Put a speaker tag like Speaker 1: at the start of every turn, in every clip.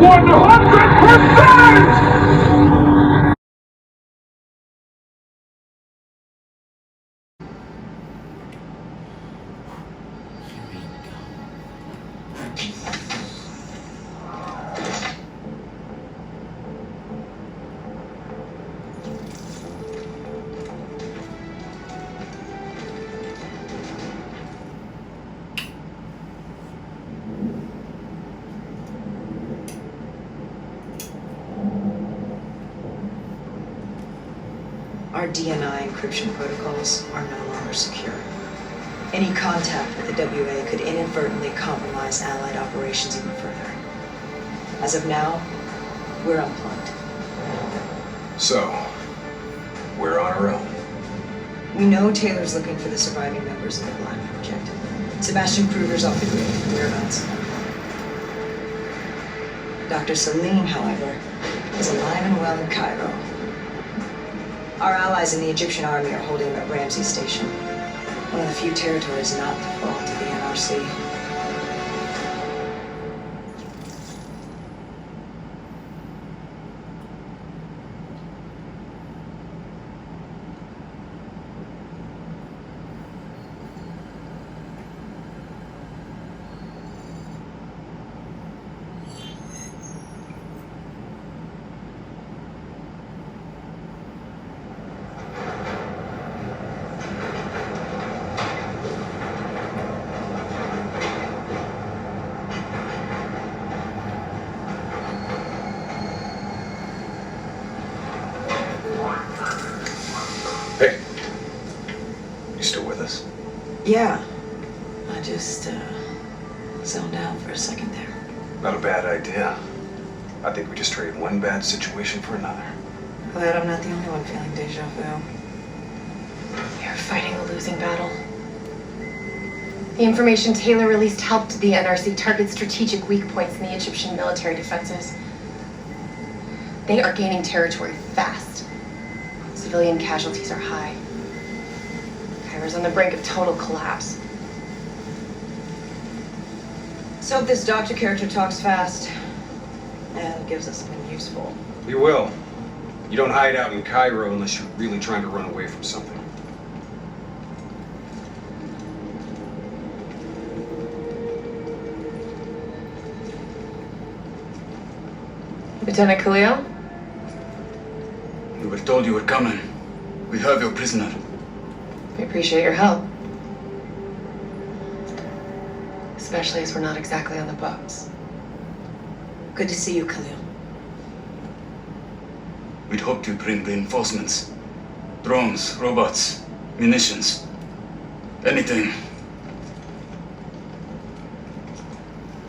Speaker 1: 100%!
Speaker 2: Our DNI encryption protocols are no longer secure. Any contact with the WA could inadvertently compromise Allied operations even further. As of now, we're unplugged.
Speaker 3: So, we're on our own.
Speaker 2: We know Taylor's looking for the surviving members of the Black Project. Sebastian Kruger's off the grid, whereabouts. Dr. Salim, however, is alive and well in Cairo. Our allies in the Egyptian army are holding him at Ramsey Station, one of the few territories not to fall to the NRC.
Speaker 3: Hey, you still with us?
Speaker 2: Yeah, I just zoned out for a second there.
Speaker 3: Not a bad idea. I think we just traded one bad situation for another.
Speaker 2: Glad I'm not the only one feeling deja vu.
Speaker 4: You're fighting a losing battle. The information Taylor released helped the NRC target strategic weak points in the Egyptian military defenses. They are gaining territory fast. Civilian casualties are high. Cairo's on the brink of total collapse.
Speaker 2: So if this doctor character talks fast and gives us something useful.
Speaker 3: You will. You don't hide out in Cairo unless you're really trying to run away from something.
Speaker 4: Lieutenant Khalil?
Speaker 5: We were told you were coming. We have your prisoner.
Speaker 4: We appreciate your help. Especially as we're not exactly on the books.
Speaker 2: Good to see you, Khalil.
Speaker 5: We'd hoped you'd bring reinforcements. Drones, robots, munitions. Anything.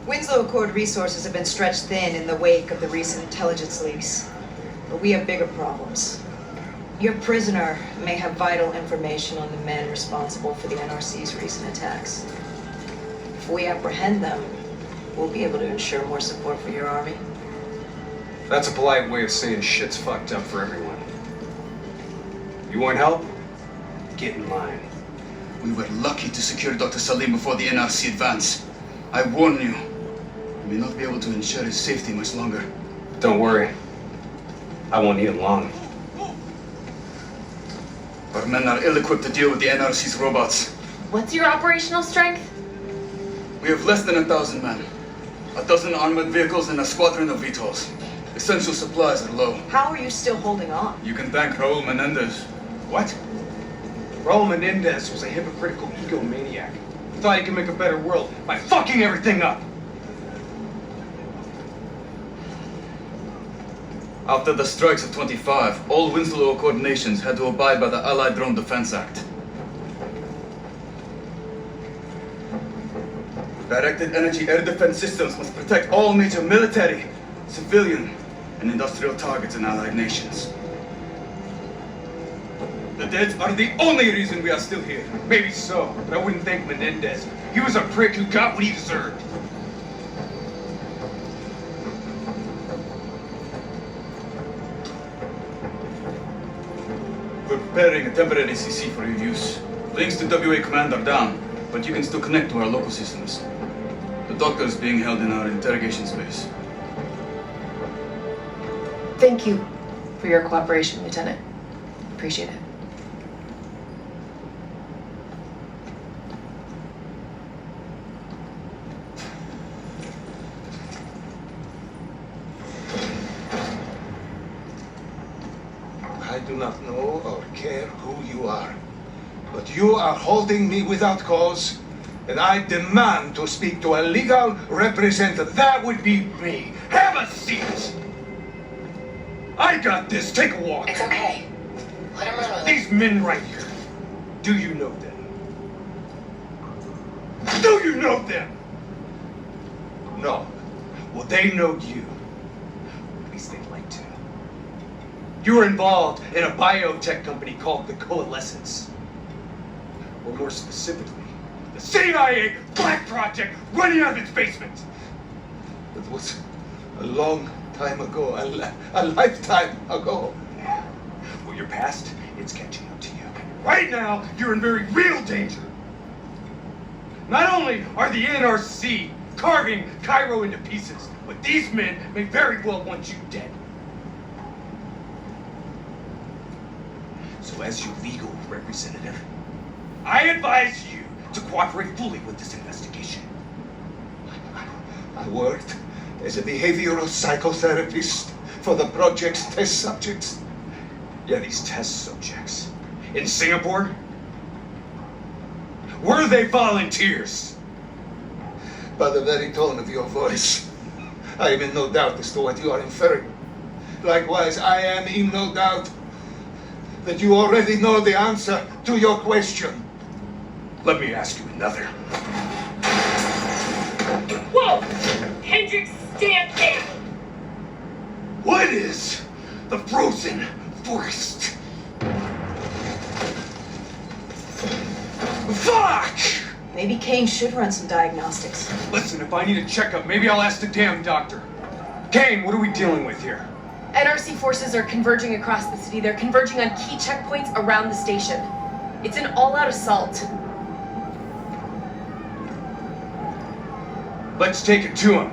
Speaker 2: Winslow Accord resources have been stretched thin in the wake of the recent intelligence leaks. But we have bigger problems. Your prisoner may have vital information on the men responsible for the NRC's recent attacks. If we apprehend them, we'll be able to ensure more support for your army.
Speaker 3: That's a polite way of saying shit's fucked up for everyone. You want help? Get in line.
Speaker 5: We were lucky to secure Dr. Salim before the NRC advance. I warn you, we may not be able to ensure his safety much longer.
Speaker 3: Don't worry. I won't need him long.
Speaker 5: Our men are ill-equipped to deal with the NRC's robots.
Speaker 4: What's your operational strength?
Speaker 5: We have less than 1,000 men. 12 armored vehicles and a squadron of VTOLs. Essential supplies are low.
Speaker 2: How are you still holding on?
Speaker 5: You can thank Raul Menendez.
Speaker 3: What? Raul Menendez was a hypocritical egomaniac. He thought he could make a better world by fucking everything up.
Speaker 5: After the strikes of 25, all Winslow Accord nations had to abide by the Allied Drone Defense Act. Directed energy air defense systems must protect all major military, civilian, and industrial targets in Allied nations. The dead are the only reason we are still here.
Speaker 3: Maybe so, but I wouldn't thank Menendez. He was a prick who got what he deserved.
Speaker 5: We're preparing a temporary CC for your use. Links to WA command are down, but you can still connect to our local systems. The doctor is being held in our interrogation space.
Speaker 4: Thank you for your cooperation, Lieutenant. Appreciate it.
Speaker 1: I do not know or care who you are, but you are holding me without cause, and I demand to speak to a legal representative. That would be me. Have a seat! I got this. Take a walk.
Speaker 4: It's okay. Let him run with it.
Speaker 1: These men right here, do you know them? Do you know them? No. Well, they know you. At least they'd like to. You were involved in a biotech company called the Coalescence. Or more specifically, the CIA Black Project running out of its basement. It was a long time ago, a lifetime ago. Well, your past, it's catching up to you. Right now, you're in very real danger. Not only are the NRC carving Cairo into pieces, but these men may very well want you dead. So as your legal representative, I advise you to cooperate fully with this investigation. I worked as a behavioral psychotherapist for the project's test subjects. Yeah, these test subjects. In Singapore? Were they volunteers? By the very tone of your voice, I am in no doubt as to what you are inferring. Likewise, I am in no doubt that you already know the answer to your question. Let me ask you another.
Speaker 6: Whoa! Hendrix, stand down!
Speaker 1: What is the frozen forest? Fuck!
Speaker 2: Maybe Kane should run some diagnostics.
Speaker 3: Listen, if I need a checkup, maybe I'll ask the damn doctor. Kane, what are we dealing with here?
Speaker 4: NRC forces are converging across the city. They're converging on key checkpoints around the station. It's an all-out assault.
Speaker 3: Let's take it to him.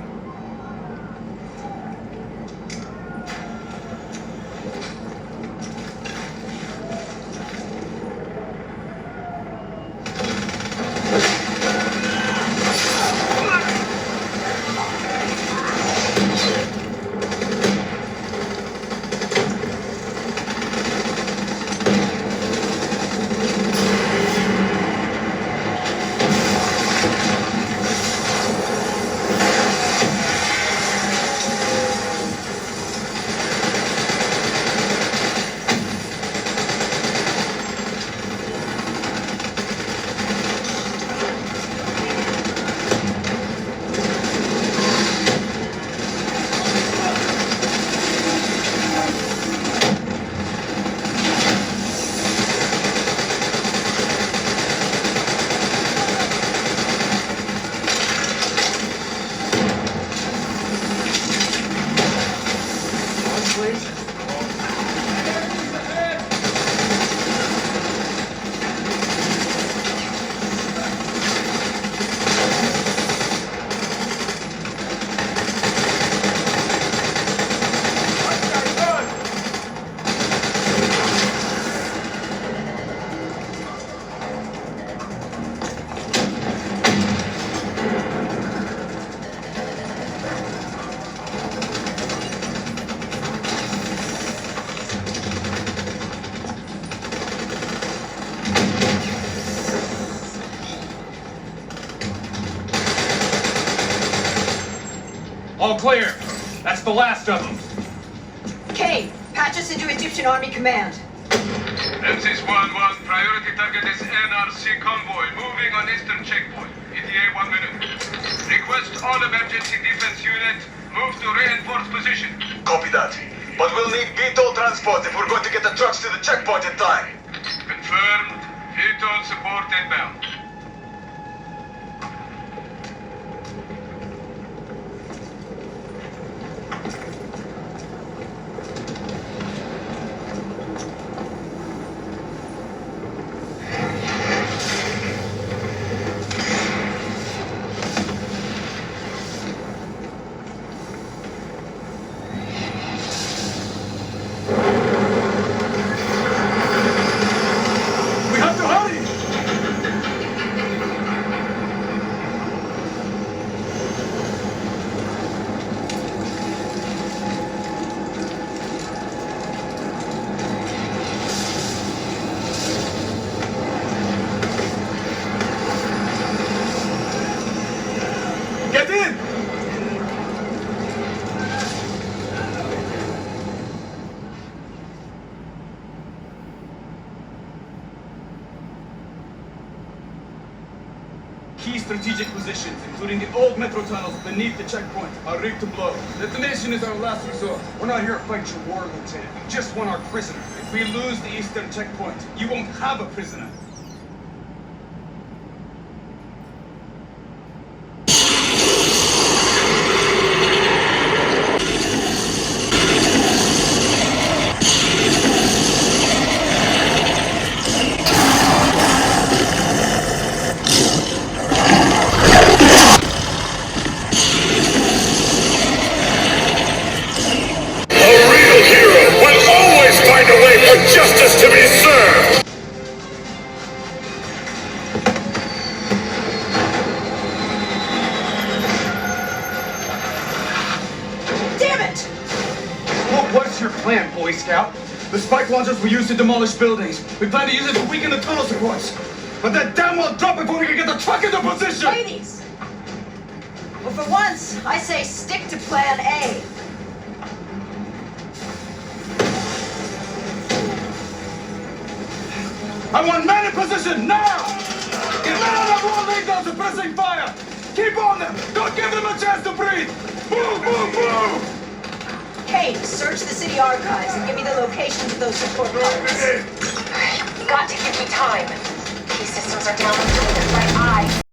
Speaker 3: All clear. That's the last of them.
Speaker 2: Kane, patch us into Egyptian Army Command.
Speaker 7: Memphis 1-1, priority target is NRC convoy moving on eastern checkpoint. ETA 1 minute. Request all emergency defense unit move to reinforced position.
Speaker 8: Copy that. But we'll need VTOL transport if we're going to get the trucks to the checkpoint in time.
Speaker 7: Confirmed. VTOL support inbound.
Speaker 9: strategic positions, including the old metro tunnels beneath the checkpoint, are rigged to blow. Detonation is our last resort.
Speaker 3: We're not here to fight your war, Lieutenant. We just want our prisoner.
Speaker 9: If we lose the eastern checkpoint, you won't have a prisoner.
Speaker 7: Justice to be served!
Speaker 2: Damn it!
Speaker 1: What's your plan, Boy Scout?
Speaker 9: The spike launchers were used to demolish buildings. We plan to use it to weaken the tunnel supports. But that damn well drop before we can get the truck into position!
Speaker 2: Ladies! Well, for once, I say stick to plan A.
Speaker 9: I want men in position now! Get men on the wall, lay down suppressing fire! Keep on them! Don't give them a chance to breathe! Move, move, move!
Speaker 2: Kate, search the city archives and give me the locations of those support pods.
Speaker 4: You've got to give me time. These systems are down between my eyes.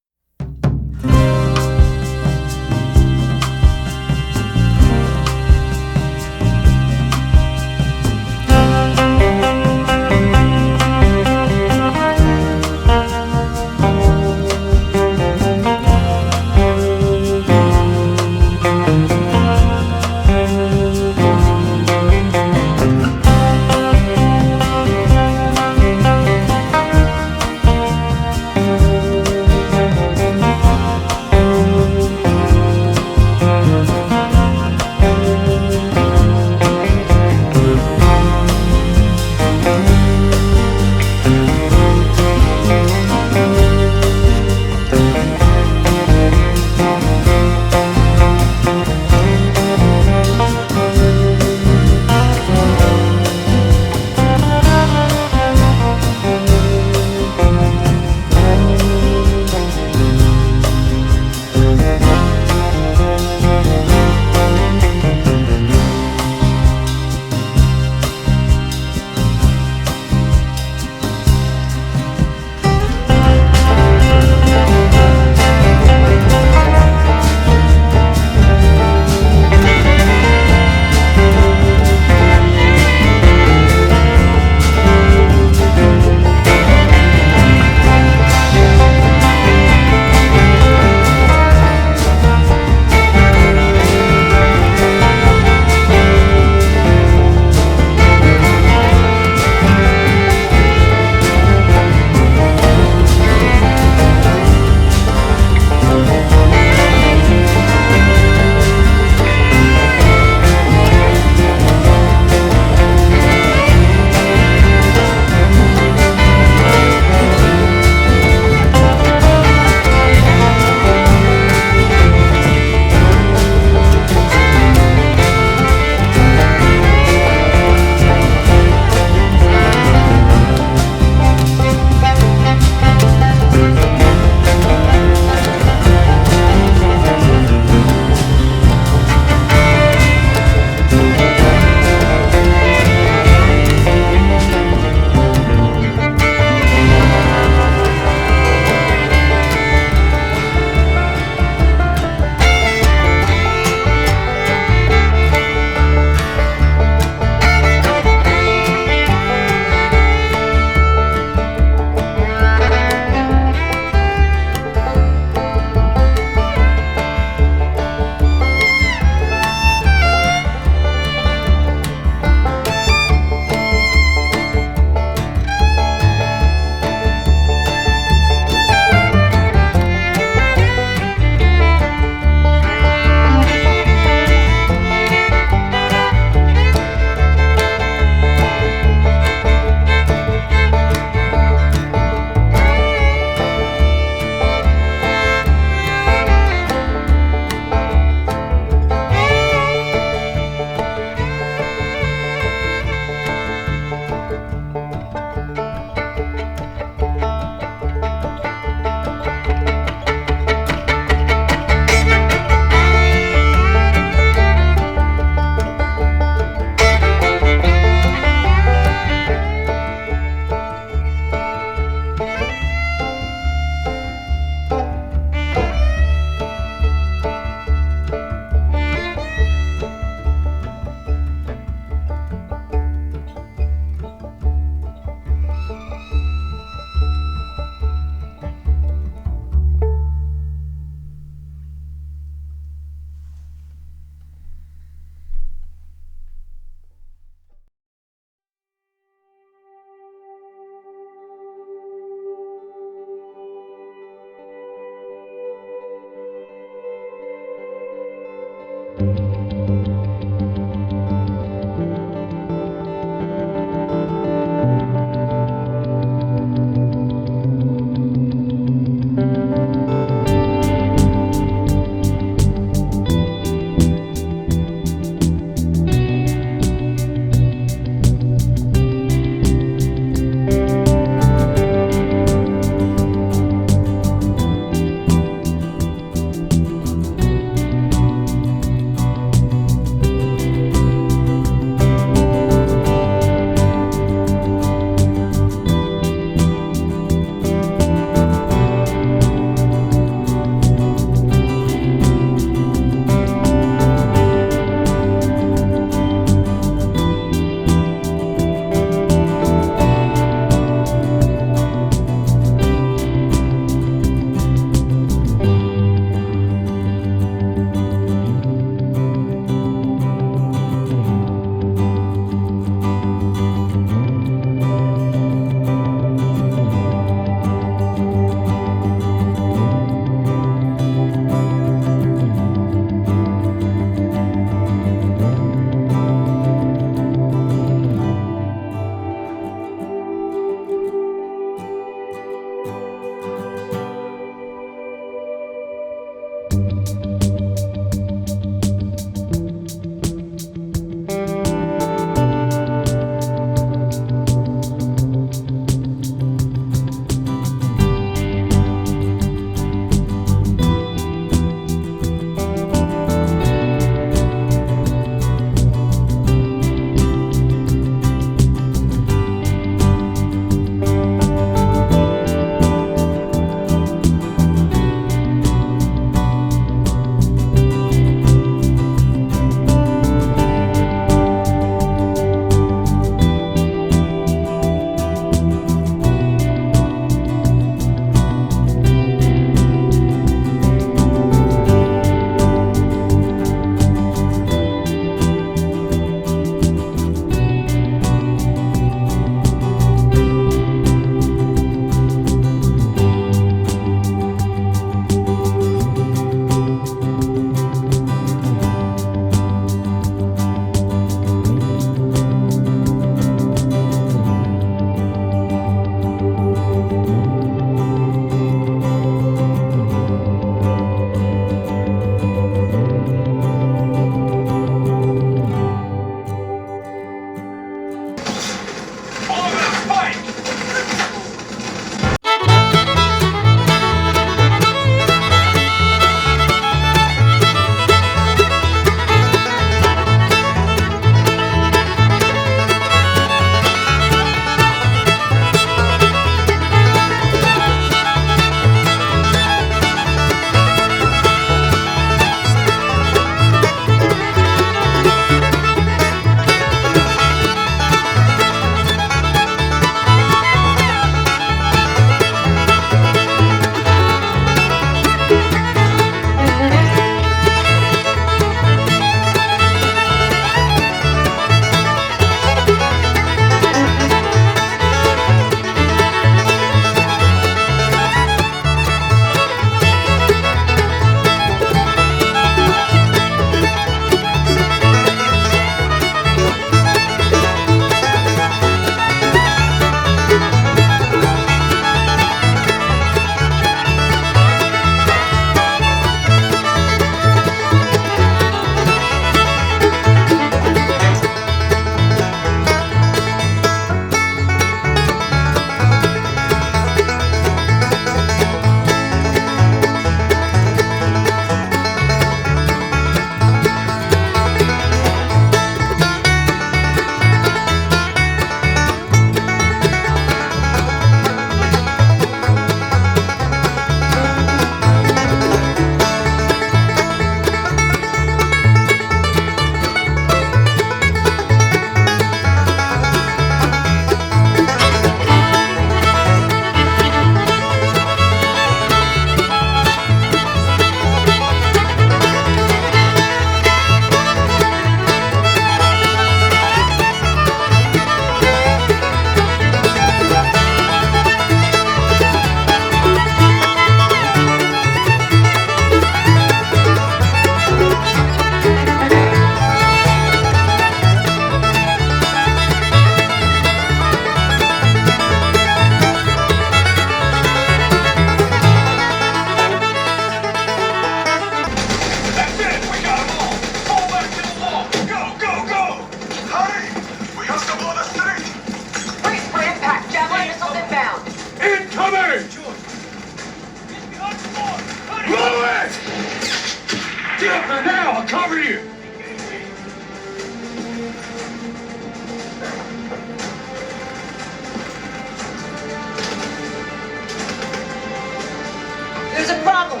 Speaker 2: There's a problem.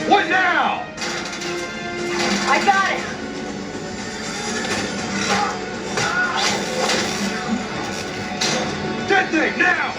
Speaker 9: What now?
Speaker 2: I got it.
Speaker 9: Detonate now!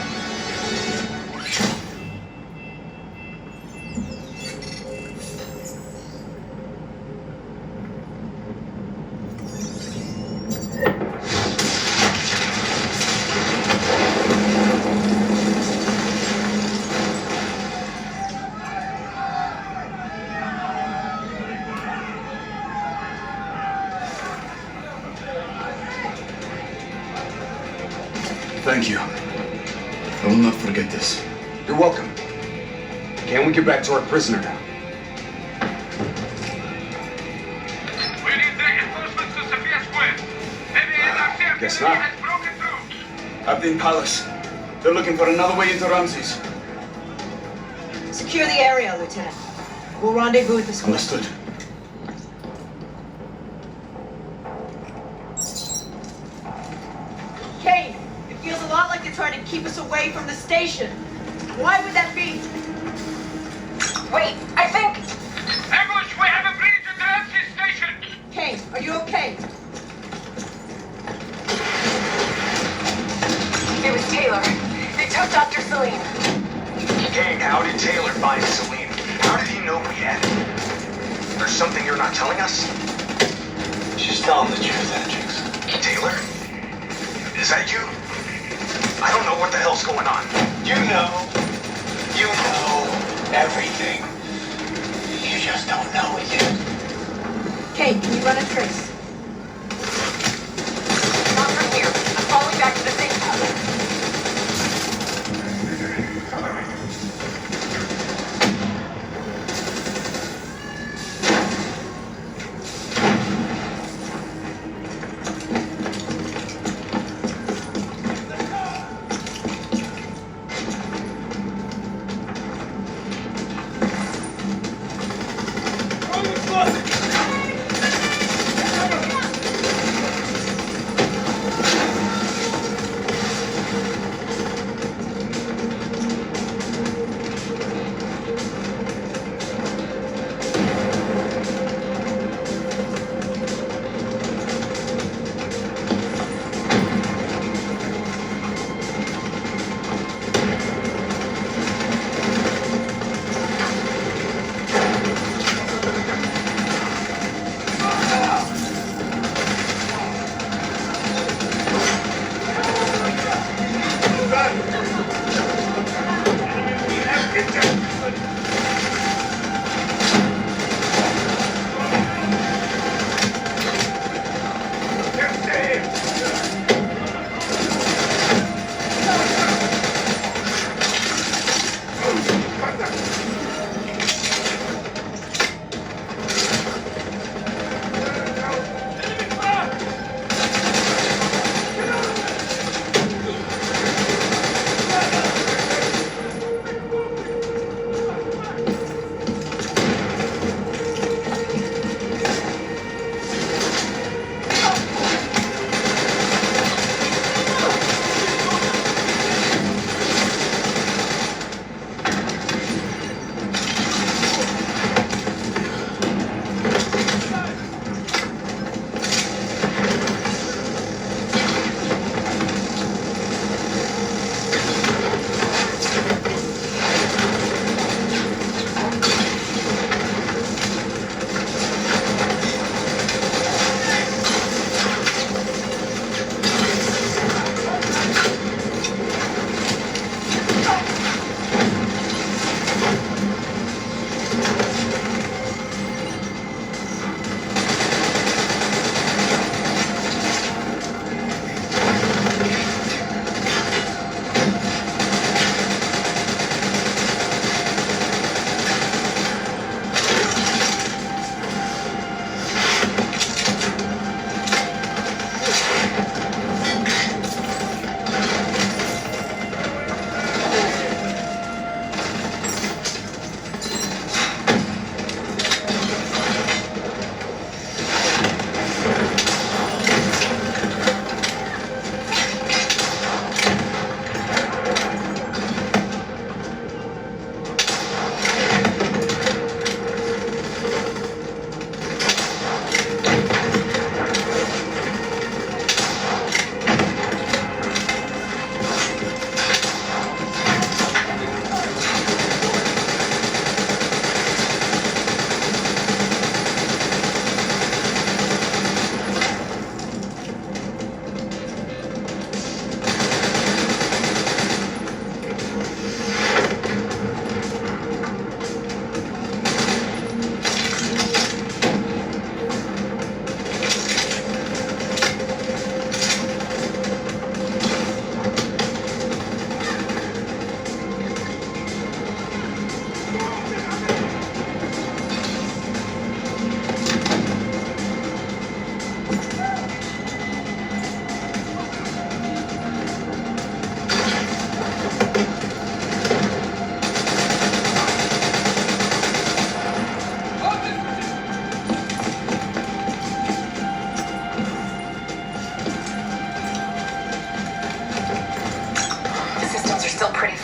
Speaker 5: Thank you. I will not forget this.
Speaker 3: You're welcome. Can we get back to our prisoner now?
Speaker 7: We need reinforcements to Sophia Square. Heavy NRC
Speaker 3: Guess
Speaker 7: artillery
Speaker 3: not.
Speaker 7: has broken through.
Speaker 5: Abdin Palace. They're looking for another way into Ramses.
Speaker 2: Secure the area, Lieutenant. We'll rendezvous at the square.
Speaker 5: Understood.
Speaker 2: Kane, it feels a lot like they're trying to keep us away from the station. Why would that be?
Speaker 4: Wait, I think...
Speaker 7: Ambush, we have a breach at the MC station.
Speaker 2: Kane, are you okay?
Speaker 4: It was Taylor. They took Dr. Salim.
Speaker 8: Kane, how did Taylor find Salim? How did he know we had it? There's something you're not telling us?
Speaker 1: She's telling the truth, Hendrix.
Speaker 8: Taylor? Is that you? I don't know what the hell's going on.
Speaker 1: You know everything. You just don't know it yet.
Speaker 2: Kane, can you run a trace?
Speaker 4: Not from here. I'm falling back to the safe house.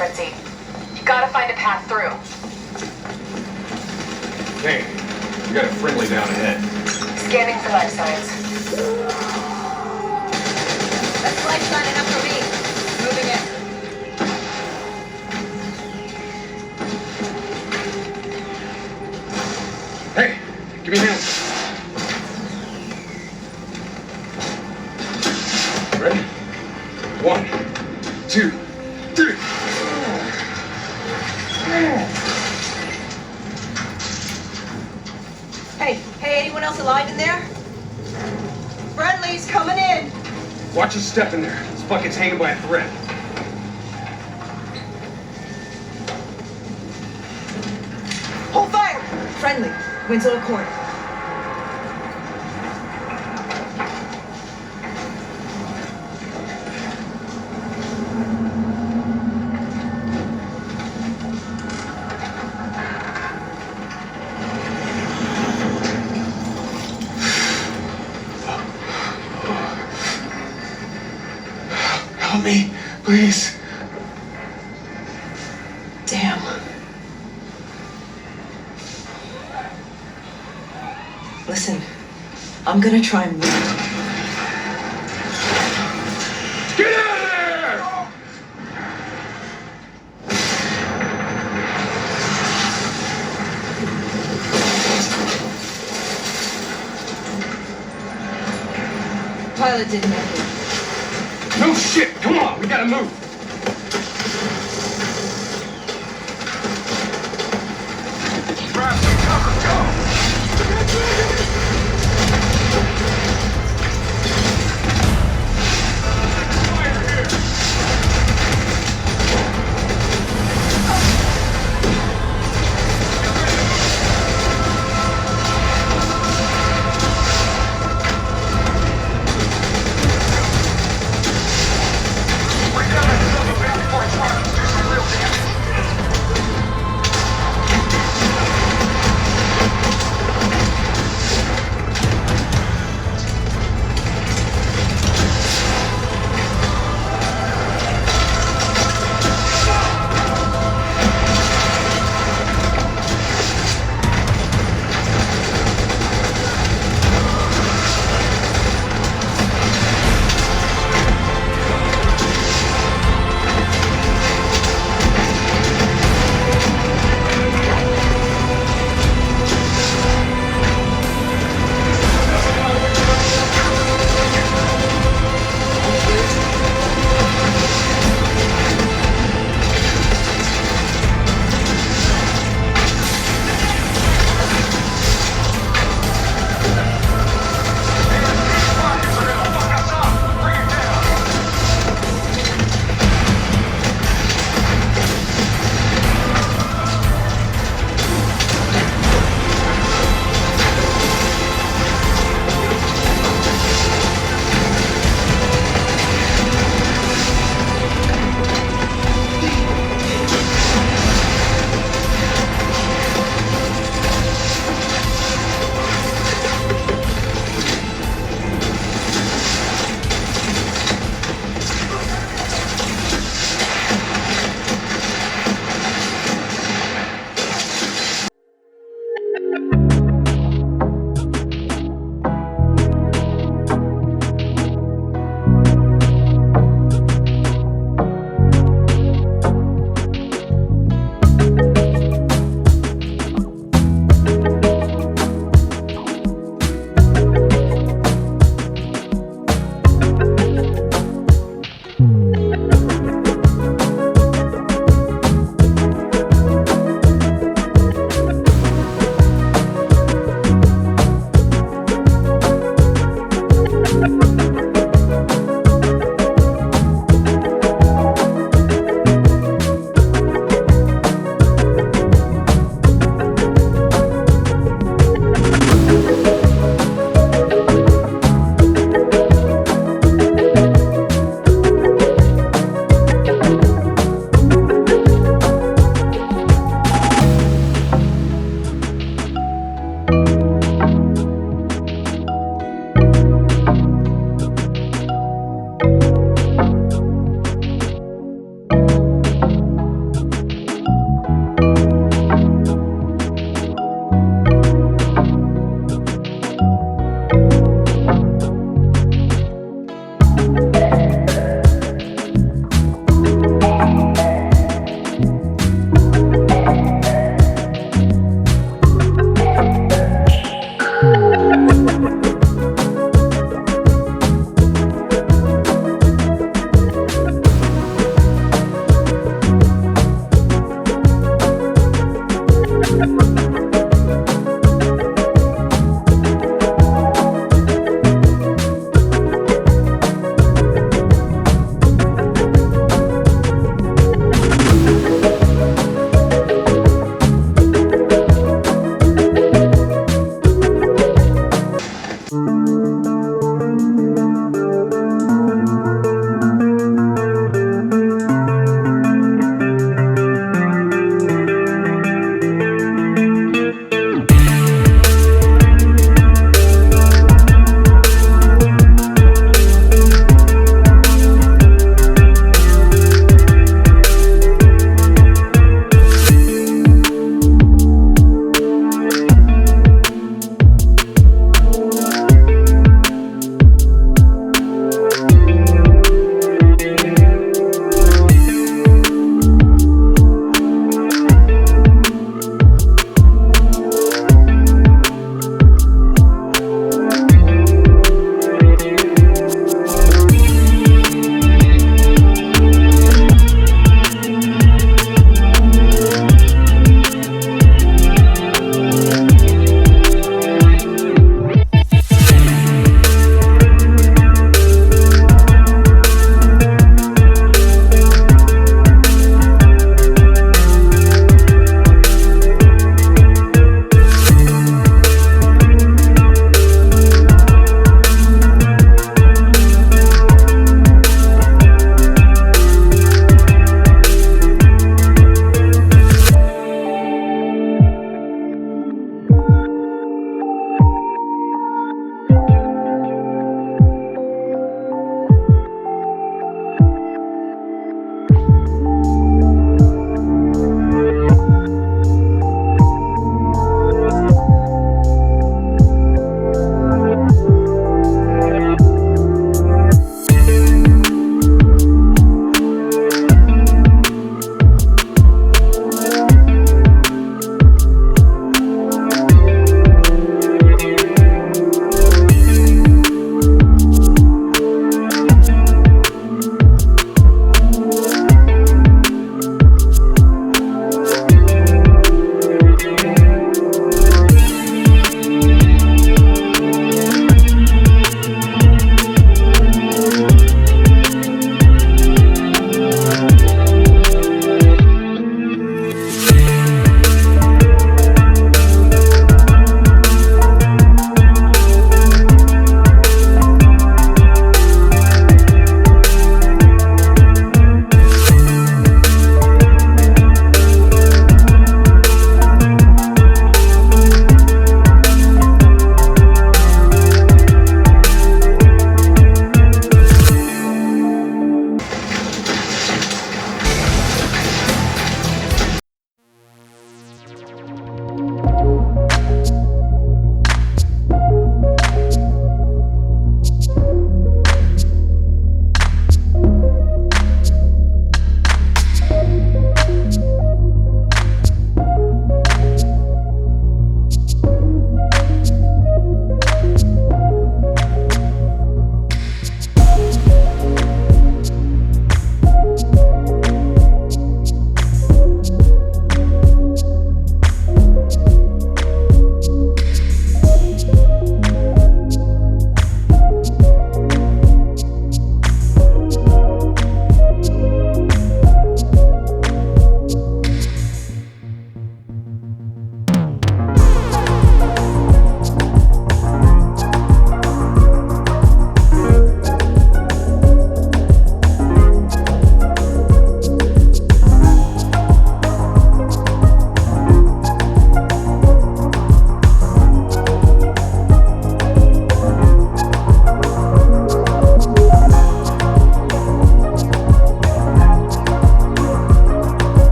Speaker 4: Fritzy. You gotta find a path through.
Speaker 3: Hey, we got a friendly down ahead.
Speaker 4: Scanning for life signs.
Speaker 2: That's life sign enough for me. Moving in.
Speaker 3: Hey, give me a hand. Ready? 1, 2, 3.
Speaker 2: Hey, anyone else alive in there? Friendly's coming in.
Speaker 3: Watch your step in there. This bucket's hanging by a thread.
Speaker 2: Hold fire! Friendly, Winslow Accord.
Speaker 3: Help me, please.
Speaker 2: Damn. Listen, I'm gonna try and move.
Speaker 3: Get out of there!
Speaker 2: Pilot didn't make it.
Speaker 3: No shit! Come on, we gotta move.
Speaker 8: Grab some cover, go!
Speaker 3: Fire here!
Speaker 8: We got it!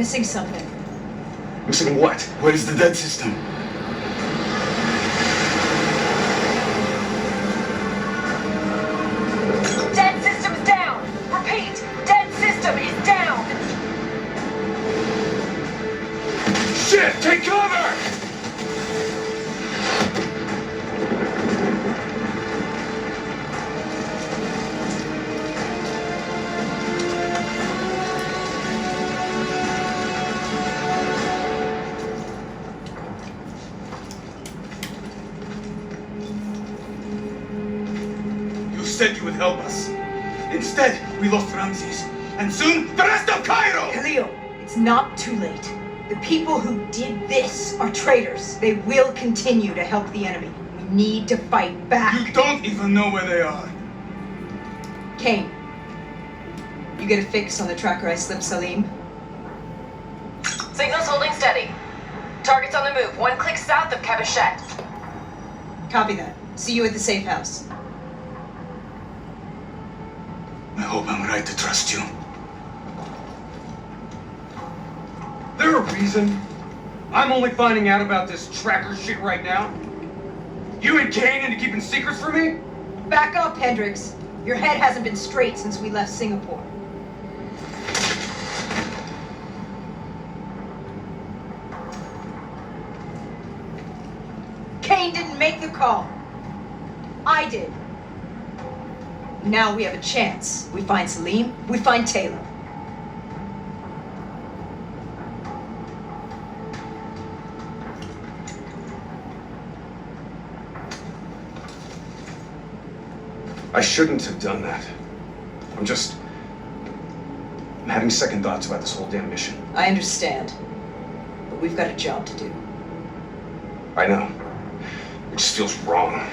Speaker 2: missing something.
Speaker 5: Missing what? Where is the dead system?
Speaker 6: Dead system's down! Repeat, dead system is down!
Speaker 9: Shit! Take cover!
Speaker 1: You said you would help us. Instead, we lost Ramses. And soon, the rest of Cairo!
Speaker 2: Khalil, it's not too late. The people who did this are traitors. They will continue to help the enemy. We need to fight back.
Speaker 1: You don't even know where they are.
Speaker 2: Kane, you get a fix on the tracker I slipped Salim?
Speaker 4: Signal's holding steady. Target's on the move, 1 click south of Cabochette.
Speaker 2: Copy that. See you at the safe house.
Speaker 5: I hope I'm right to trust you.
Speaker 3: There a reason I'm only finding out about this tracker shit right now? You and Kane into keeping secrets from me?
Speaker 2: Back up, Hendricks. Your head hasn't been straight since we left Singapore. Kane didn't make the call. I did. Now we have a chance. We find Salim, we find Taylor.
Speaker 3: I shouldn't have done that. I'm having second thoughts about this whole damn mission.
Speaker 2: I understand. But we've got a job to do.
Speaker 3: I know. It just feels wrong.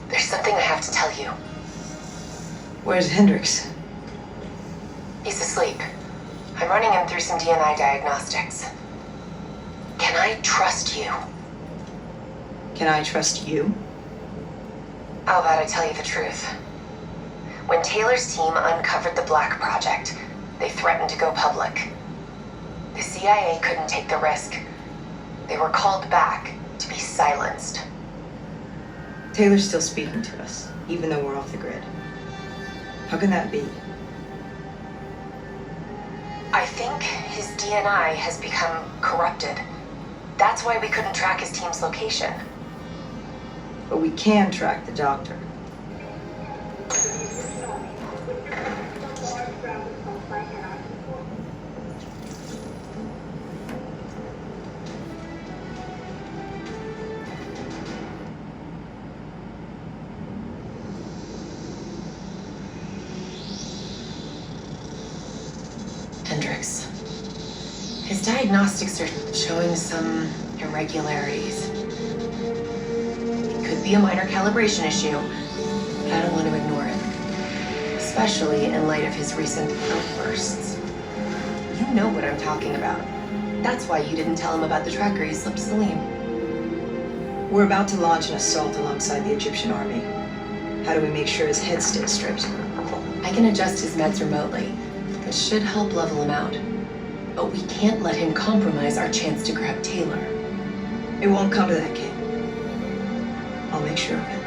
Speaker 4: There's something I have to tell you.
Speaker 2: Where's Hendricks?
Speaker 4: He's asleep. I'm running him through some DNA diagnostics. Can I trust you?
Speaker 2: Can I trust you?
Speaker 4: How about I tell you the truth? When Taylor's team uncovered the Black Project, they threatened to go public. The CIA couldn't take the risk. They were called back to be silenced.
Speaker 2: Taylor's still speaking to us, even though we're off the grid. How can that be?
Speaker 4: I think his DNA has become corrupted. That's why we couldn't track his team's location.
Speaker 2: But we can track the doctor.
Speaker 4: Hendricks. His diagnostics are showing some irregularities. It could be a minor calibration issue, but I don't want to ignore it. Especially in light of his recent outbursts. You know what I'm talking about. That's why you didn't tell him about the tracker he slipped Salim.
Speaker 2: We're about to launch an assault alongside the Egyptian army. How do we make sure his head stays straight?
Speaker 4: I can adjust his meds remotely, which should help level him out. But we can't let him compromise our chance to grab Taylor.
Speaker 2: It won't come to that, kid. I'll make sure of it.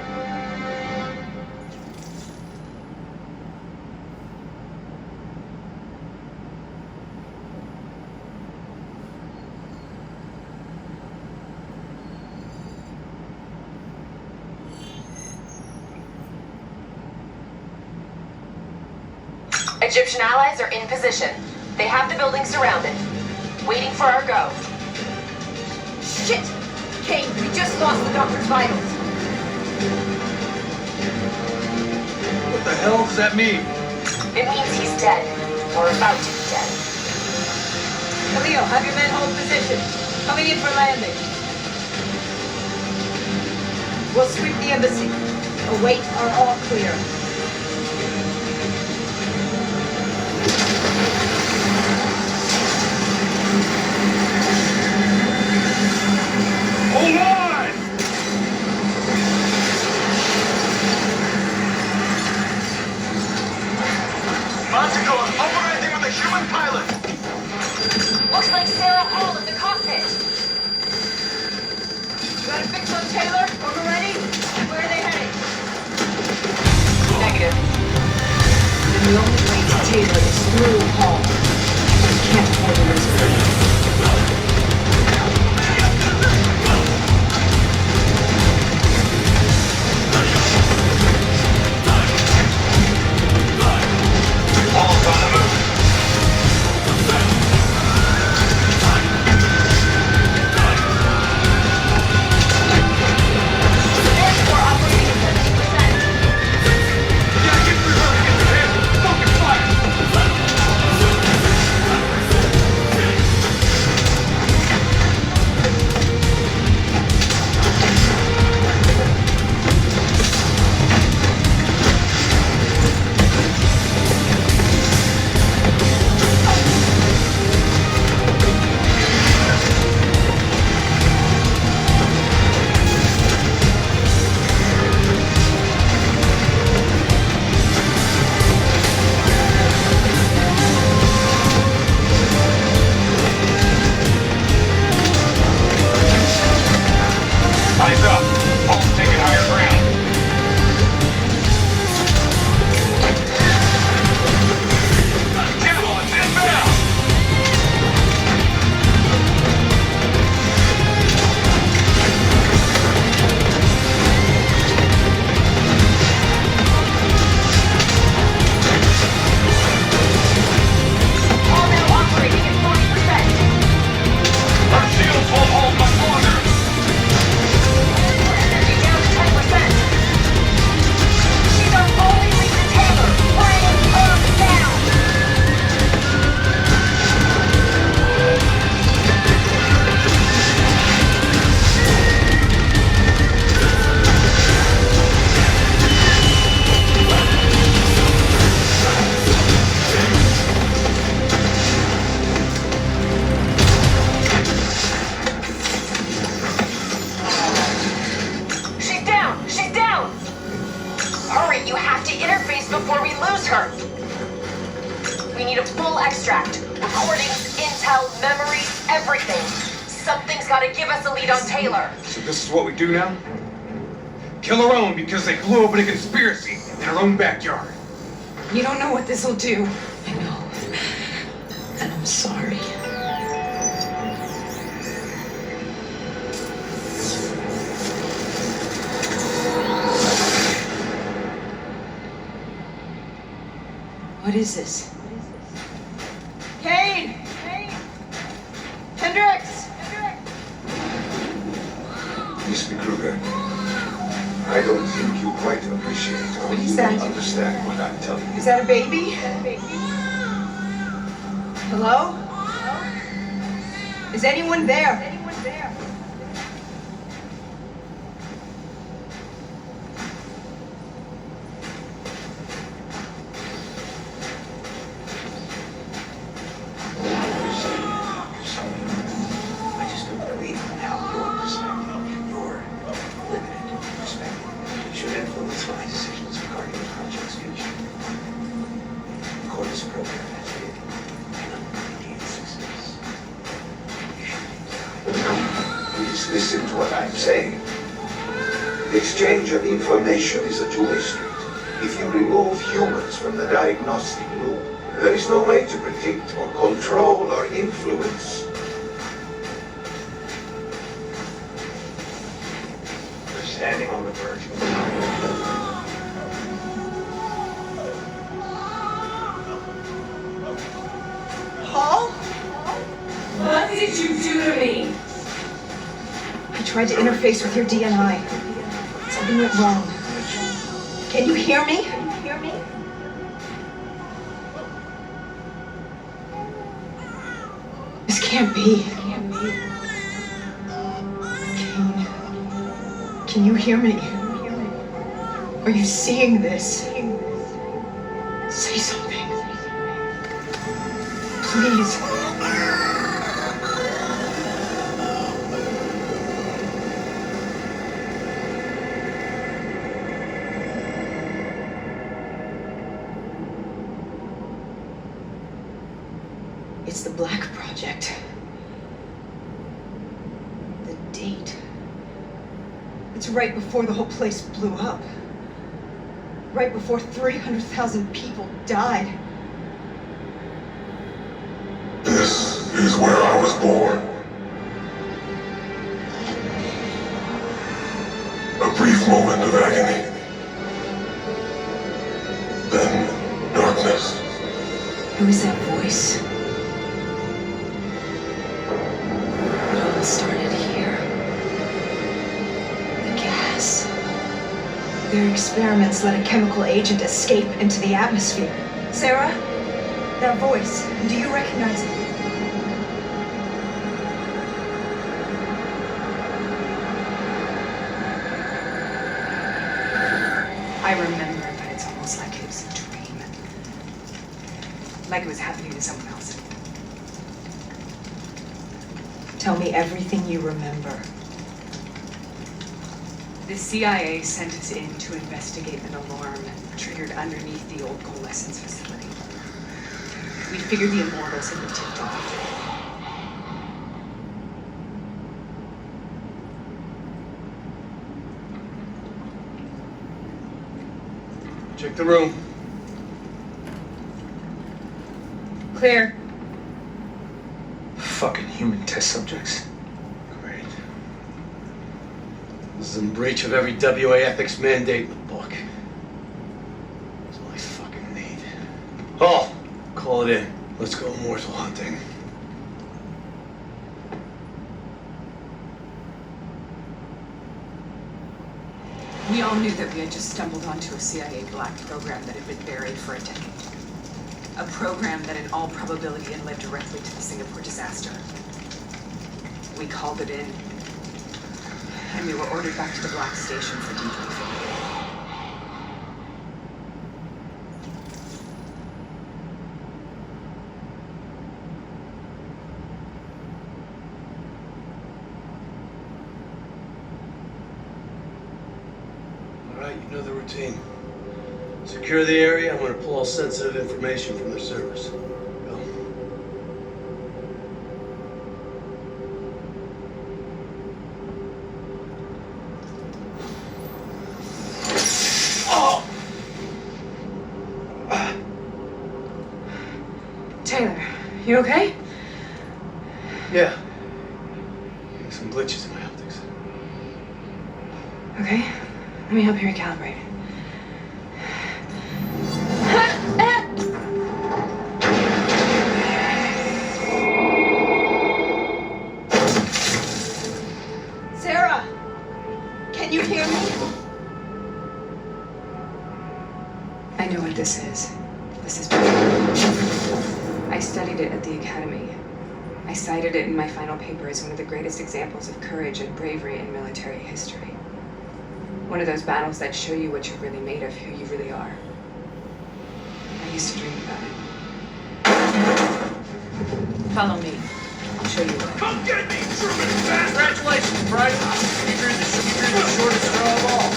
Speaker 6: Egyptian allies are in position. They have the building surrounded. Waiting for our go.
Speaker 2: Shit! Kane, we just lost the doctor's vitals.
Speaker 3: What the hell does that mean?
Speaker 6: It means he's dead. Or about to be dead.
Speaker 2: Khalil, have your men hold position. Coming in for landing. We'll sweep the embassy. Await our all clear.
Speaker 3: Hold on!
Speaker 8: Montego, I'm operating with a human pilot.
Speaker 6: Looks like Sarah Hall in the cockpit.
Speaker 2: You got a fix on Taylor? Over ready? Where are they heading?
Speaker 6: Negative.
Speaker 2: Then the only way to Taylor is through Hall. We can't afford to lose her.
Speaker 8: Hall's on the move.
Speaker 6: We're operating at 70%.
Speaker 3: Yeah, get through her and get the hit! Focus fire!
Speaker 8: Eyes up. Hall's taking higher ground. Javelins inbound.
Speaker 6: All now operating at 40%.
Speaker 8: Our shields won't hold much longer.
Speaker 6: Energy down to 10%. She's our only lead to Taylor. Bring her down. She's down. She's down. Hurry, you have to interface before we lose her. We need a full extract. Recordings, intel, memories, everything. Something's got to give us a lead on Taylor.
Speaker 3: So this is what we do now? Kill our own because they blew open a conspiracy in our own backyard.
Speaker 2: You don't know what this'll do. I know. And I'm sorry. What is this? Kane! Hendricks!
Speaker 10: Mr. Kruger, I don't think you quite appreciate or
Speaker 2: What is
Speaker 10: even
Speaker 2: that?
Speaker 10: understand what I'm telling you.
Speaker 2: Is that a baby? Hello? Is anyone there?
Speaker 10: I just don't believe in how your perspective, your limited perspective, should influence my decisions regarding the project's future. The Lotus program has been an immediate success. Please listen to what I'm saying. The exchange of information is a two-way street. If you remove humans from the diagnostic loop, there is no way to predict or control or influence. We're standing on the verge of
Speaker 6: did you do to me?
Speaker 2: I tried to interface with your DNI. Something went wrong. Can you hear me? This can't be. Can you hear me? Are you seeing this? Say something. Please. It's the Black Project. The date. It's right before the whole place blew up. Right before 300,000 people died.
Speaker 11: This is where I was born. A brief moment of agony. Then darkness.
Speaker 2: Who is that voice? It all started here. The gas. Their experiments let a chemical agent escape into the atmosphere. Sarah? That voice. Do you recognize it?
Speaker 12: I remember, but it's almost like it was a dream. Like it was happening to someone else.
Speaker 2: Tell me everything you remember.
Speaker 12: The CIA sent us in to investigate an alarm triggered underneath the old coalescence facility. We figured the immortals had been tipped off.
Speaker 3: Check the room.
Speaker 12: Clear.
Speaker 1: Fucking human test subjects.
Speaker 3: Great. This is in breach of every WA ethics mandate in the book. That's all I fucking need. Oh, call it in. Let's go immortal hunting.
Speaker 12: We all knew that we had just stumbled onto a CIA black program that had been buried for a decade. A program that in all probability had led directly to the Singapore disaster. We called it in, and we were ordered back to the Black Station for debriefing.
Speaker 3: All right, you know the routine. Secure the area. I'm going to pull all sensitive information from their servers. Go.
Speaker 12: Taylor, you okay?
Speaker 3: Yeah. Some glitches in my optics.
Speaker 12: Okay, let me help you recalibrate.
Speaker 2: Sarah! Can you hear me?
Speaker 12: I know what this is. This is I studied it at the academy. I cited it in my final paper as one of the greatest examples of courage and bravery in military history. One of those battles that show you what you're really made of, who you really are. I used to dream about it. Follow me. I'll show you where.
Speaker 9: Come get me, Truman bastard! Congratulations, Bryce. You drew the shortest straw of all.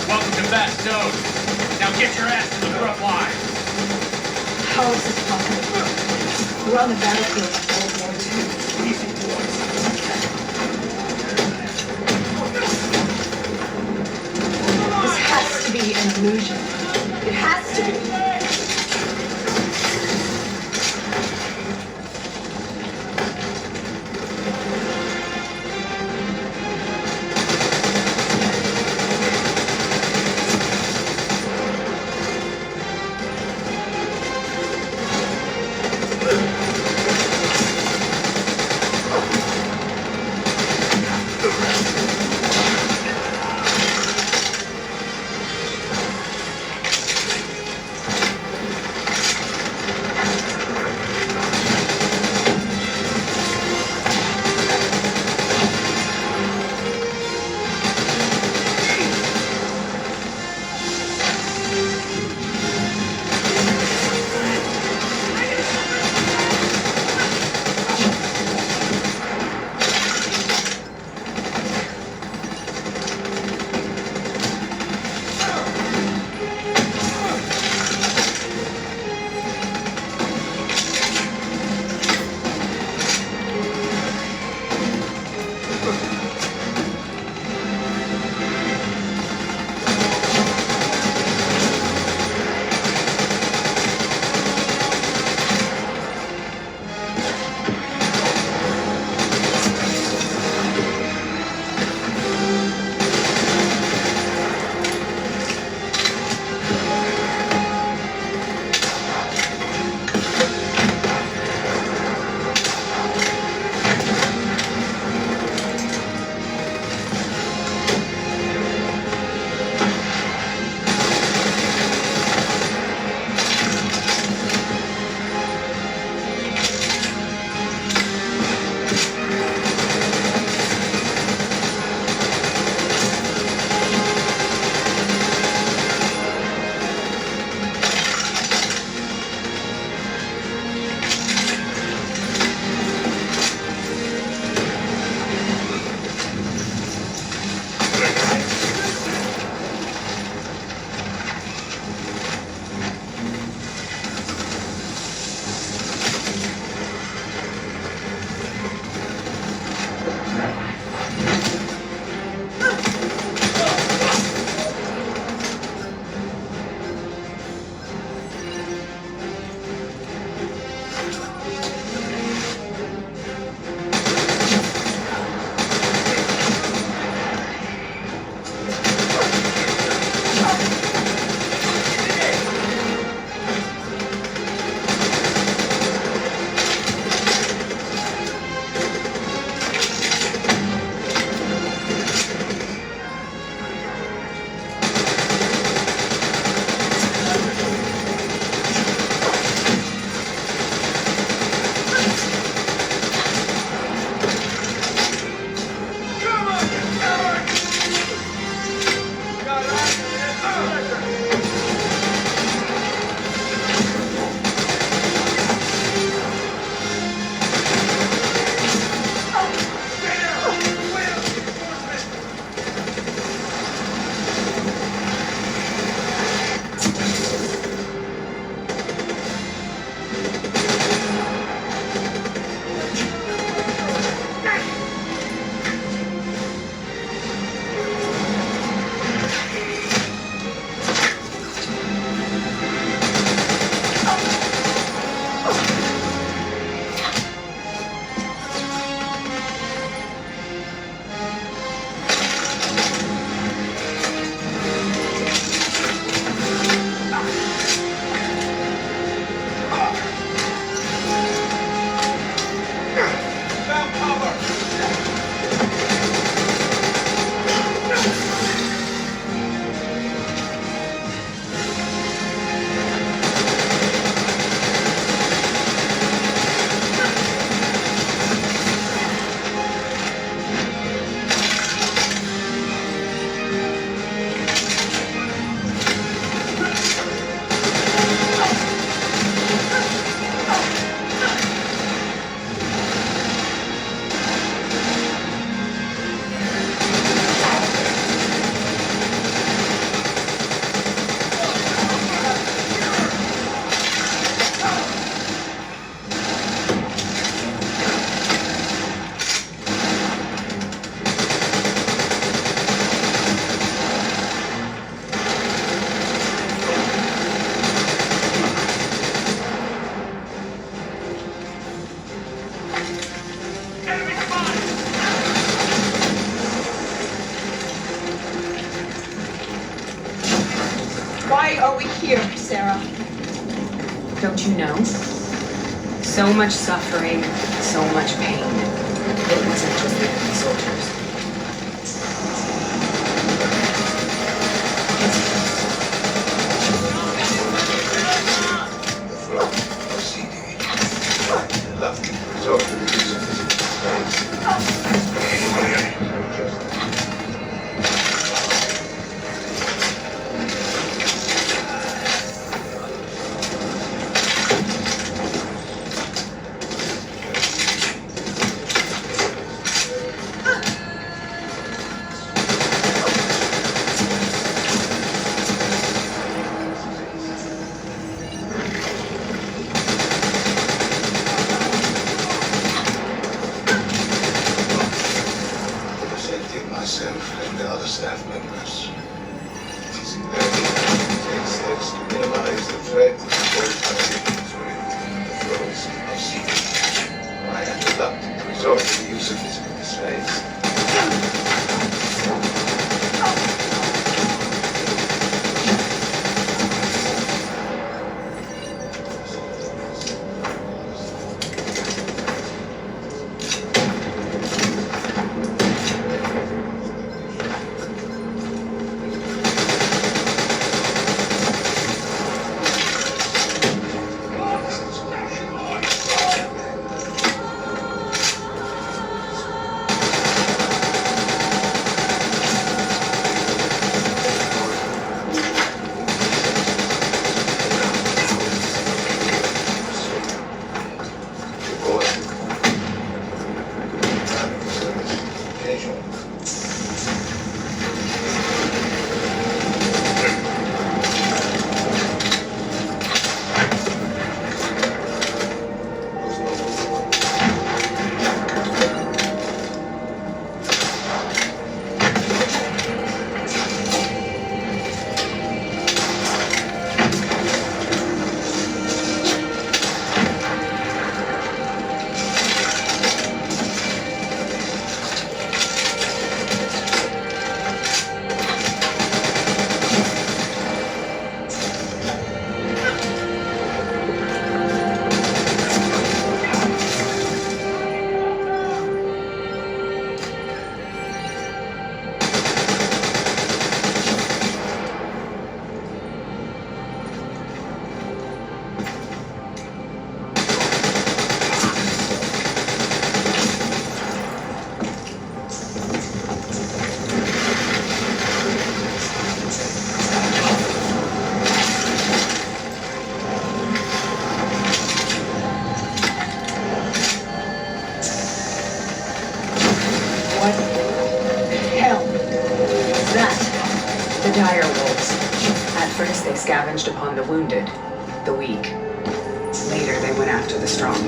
Speaker 9: Welcome to Fast Toad. Now get your ass to the front line.
Speaker 2: How is this possible? We're on the battlefield of World War II. This has to be an illusion. It has to be. are we here, Sarah?
Speaker 12: Don't you know? So much suffering, so much pain. It wasn't just the enemy soldiers.
Speaker 11: Myself and the other staff members. Using their take steps to minimize the threat or activities within the throes of siege. I am reluctant to resort to the use of physical displays.
Speaker 12: Dire wolves. At first they scavenged upon the wounded, the weak. Later they went after the strong.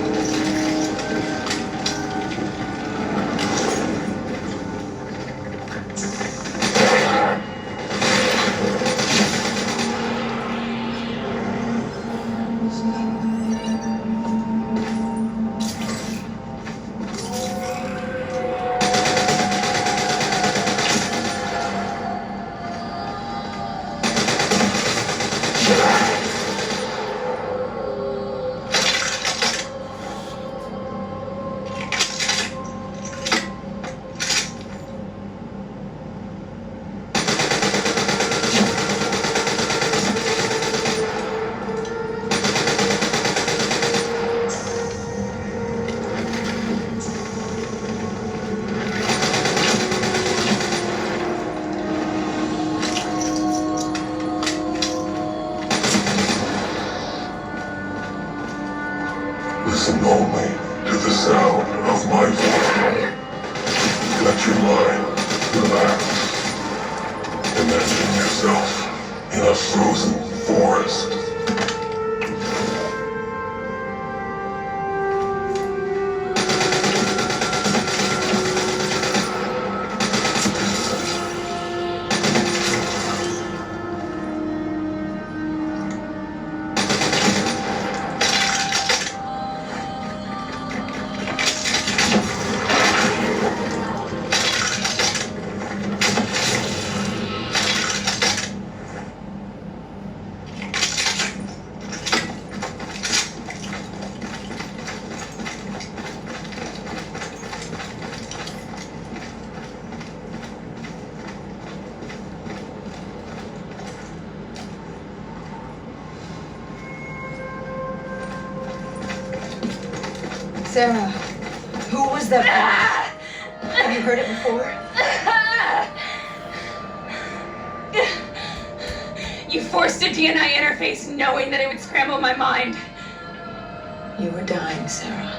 Speaker 11: Listen only to the sound of my voice. Let your mind relax. Imagine yourself in a frozen forest.
Speaker 2: Sarah, who was that voice? Have you heard it before?
Speaker 4: You forced a DNI interface knowing that it would scramble my mind.
Speaker 2: You were dying, Sarah.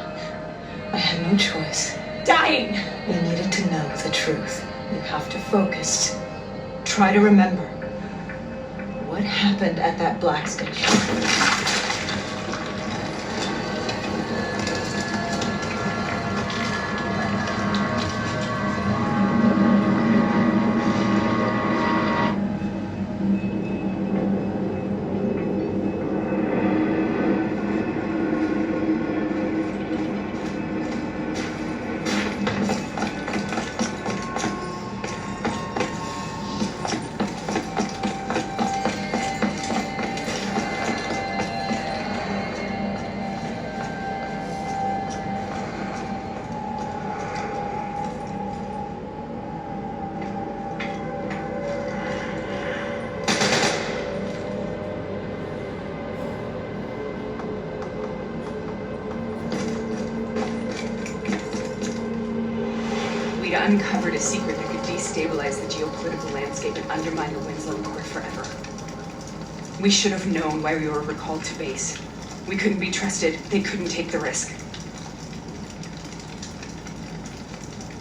Speaker 2: I had no choice.
Speaker 4: Dying!
Speaker 2: We needed to know the truth. You have to focus. Try to remember. What happened at that black station?
Speaker 12: We'd uncovered a secret that could destabilize the geopolitical landscape and undermine the Winslow Accord forever. We should have known why we were recalled to base. We couldn't be trusted. They couldn't take the risk.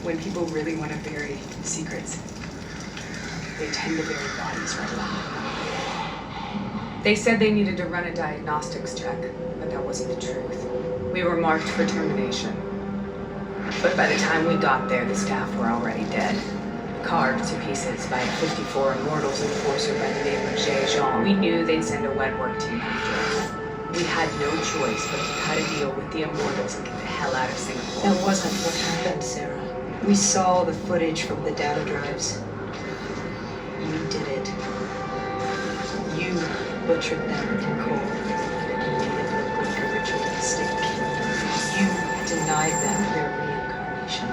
Speaker 12: When people really want to bury secrets, they tend to bury bodies right away. They said they needed to run a diagnostics check, but that wasn't the truth. We were marked for termination. But by the time we got there, the staff were already dead. Carved to pieces by a 54 Immortals enforcer by the name of Jay Jean. We knew they'd send a wet work team after us. We had no choice but to cut a deal with the Immortals and get the hell out of Singapore.
Speaker 2: That wasn't what happened, Sarah. We saw the footage from the data drives. You did it. You butchered them in cold. You made it look like a ritual mistake. You denied them their reincarnation.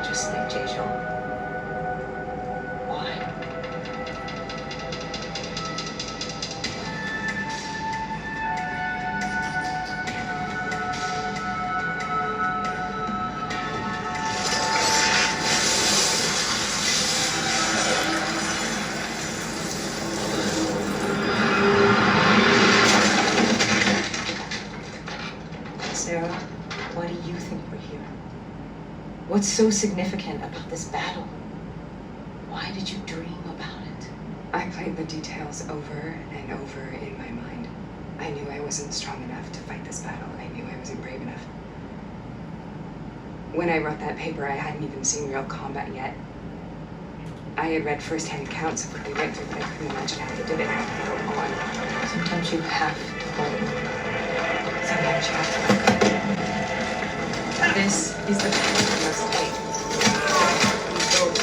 Speaker 2: Just like Jeju. Why? Sarah, why do you think we're here? What's so significant about this battle? Why did you dream about it?
Speaker 12: I played the details over and over in my mind. I knew I wasn't strong enough to fight this battle. I knew I wasn't brave enough. When I wrote that paper, I hadn't even seen real combat yet. I had read first-hand accounts of what they went through, but I couldn't imagine how they did it. How they go on.
Speaker 2: Sometimes you have to hold on.
Speaker 12: Sometimes you have to let go. This is the path we must take. We both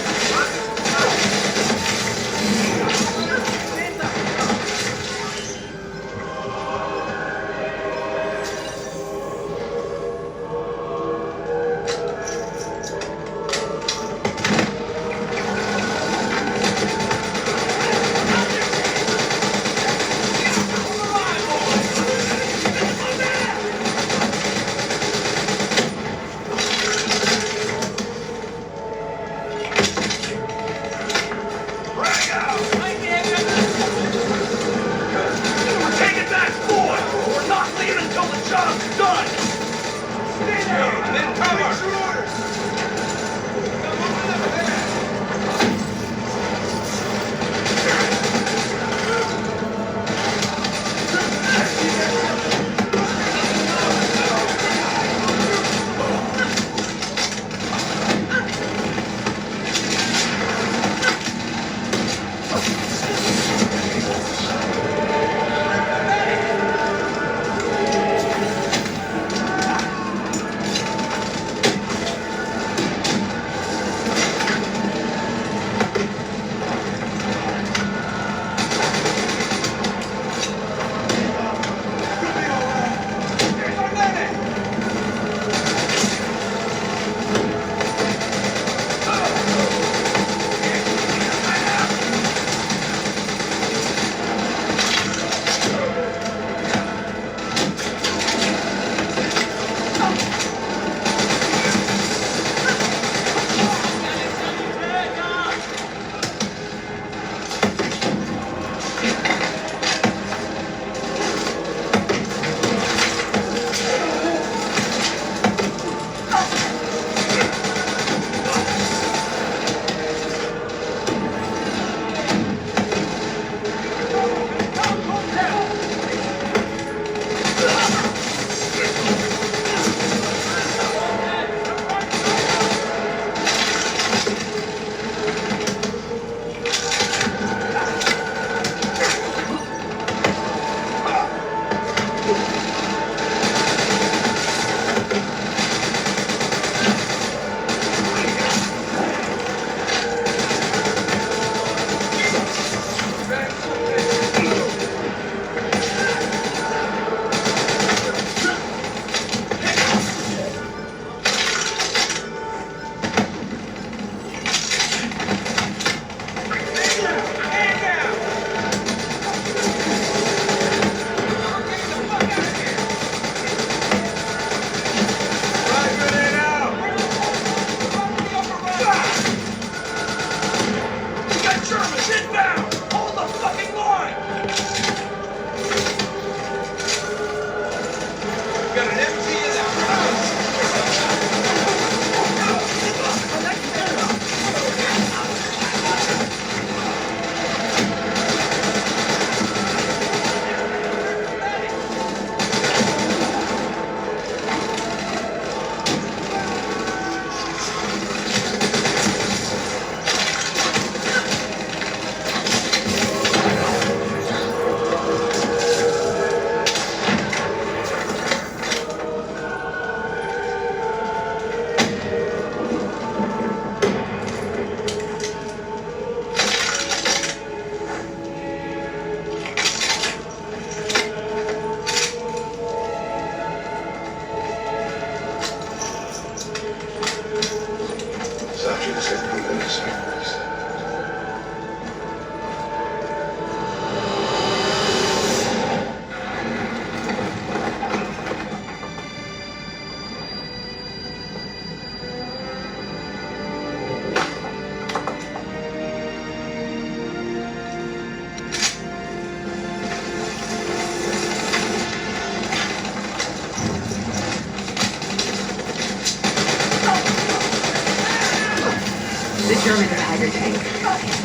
Speaker 12: The German Tiger tank.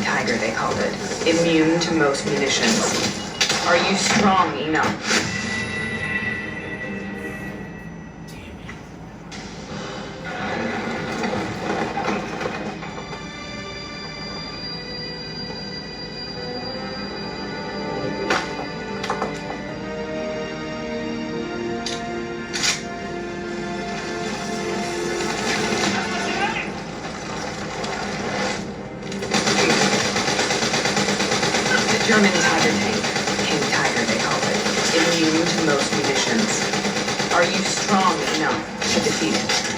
Speaker 12: Tiger, they called it. Immune to most munitions. Are you strong enough? German Tiger tank. King Tiger, they called it. Immune to most munitions. Are you strong enough to defeat it?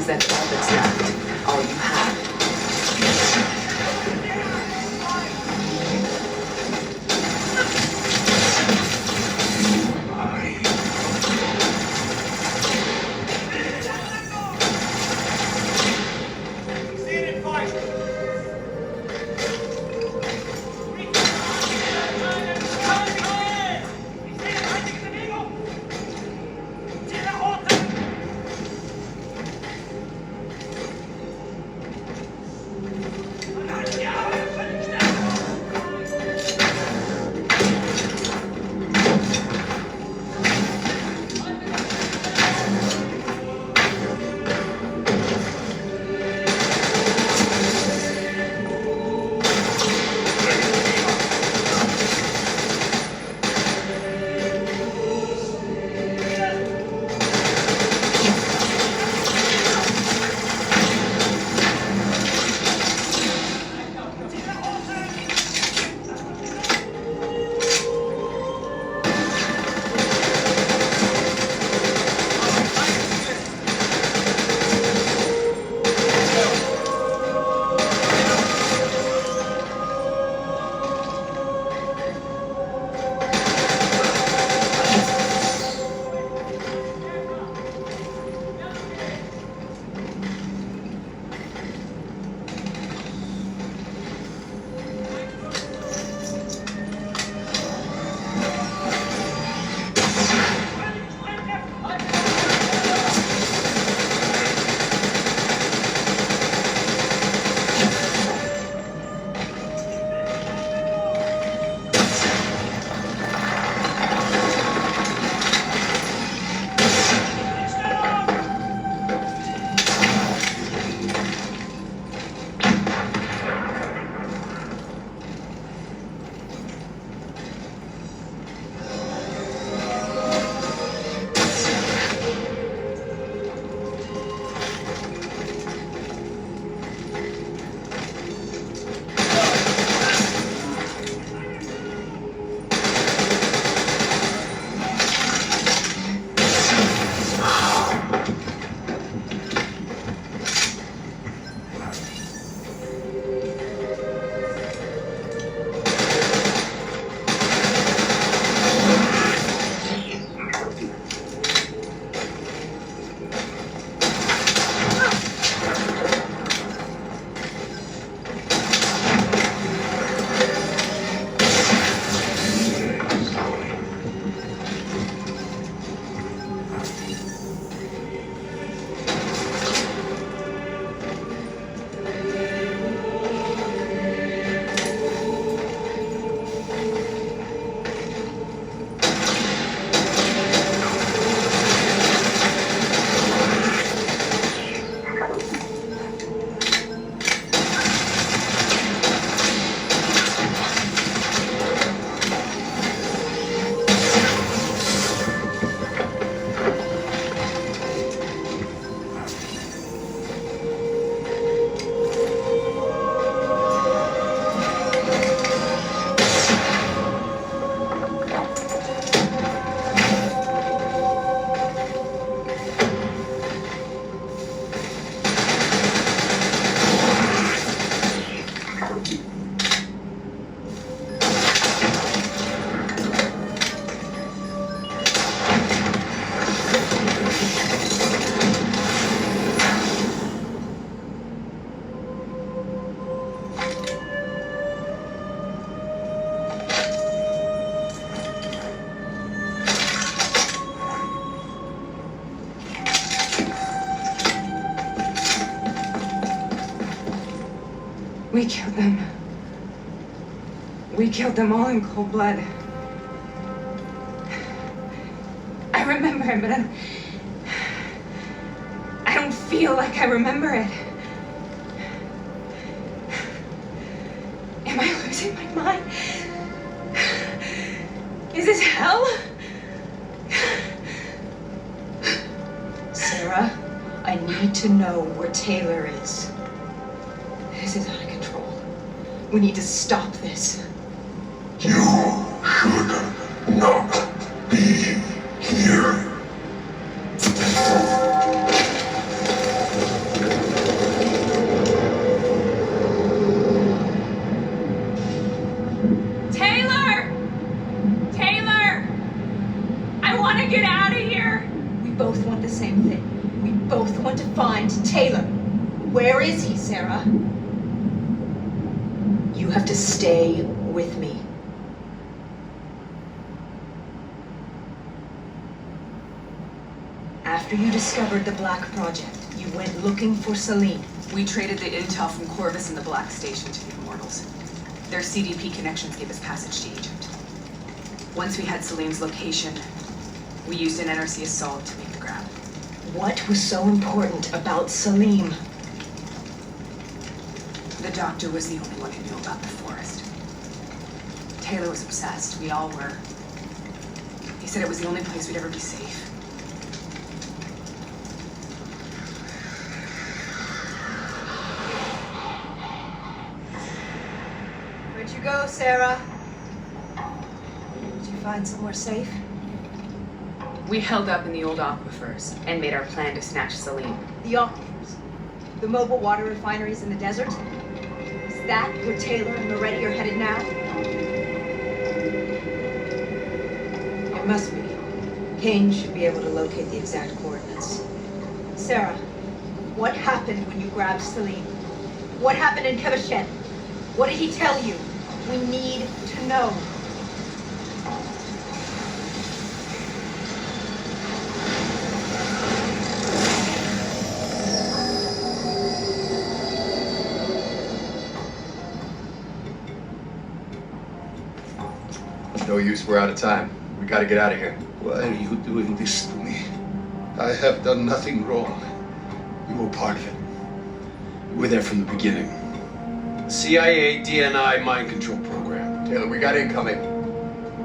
Speaker 12: Is that all that's left? All you have? We killed them. We killed them all in cold blood. I remember it, but I don't feel like I remember it. Am I losing my mind? Is this hell?
Speaker 2: Sarah, I need to know where Taylor is. This is out of control. We need to stop this.
Speaker 11: You should not be here.
Speaker 2: find Taylor. Where is he, Sarah? You have to stay with me. After you discovered the Black Project, you went looking for Celine.
Speaker 12: We traded the intel from Corvus and the Black Station to the Immortals. Their CDP connections gave us passage to Egypt. Once we had Celine's location, we used an NRC assault to make the grab.
Speaker 2: What was so important about Celine?
Speaker 12: The doctor was the only one who knew about the forest. Taylor was obsessed. We all were. He said it was the only place we'd ever be safe.
Speaker 2: Where'd you go, Sarah? Did you find somewhere safe?
Speaker 12: We held up in the old aquifers and made our plan to snatch Celine.
Speaker 2: The aquifers? The mobile water refineries in the desert? Is that where Taylor and Moretti are headed now? It must be. Kane should be able to locate the exact coordinates. Sarah, what happened when you grabbed Celine? What happened in Kevashet? What did he tell you? We need to know.
Speaker 3: No use, we're out of time. We gotta get out of here.
Speaker 11: Why are you doing this to me? I have done nothing wrong.
Speaker 3: You were part of it. You were there from the beginning. CIA, DNI, mind control program. Taylor, we got incoming.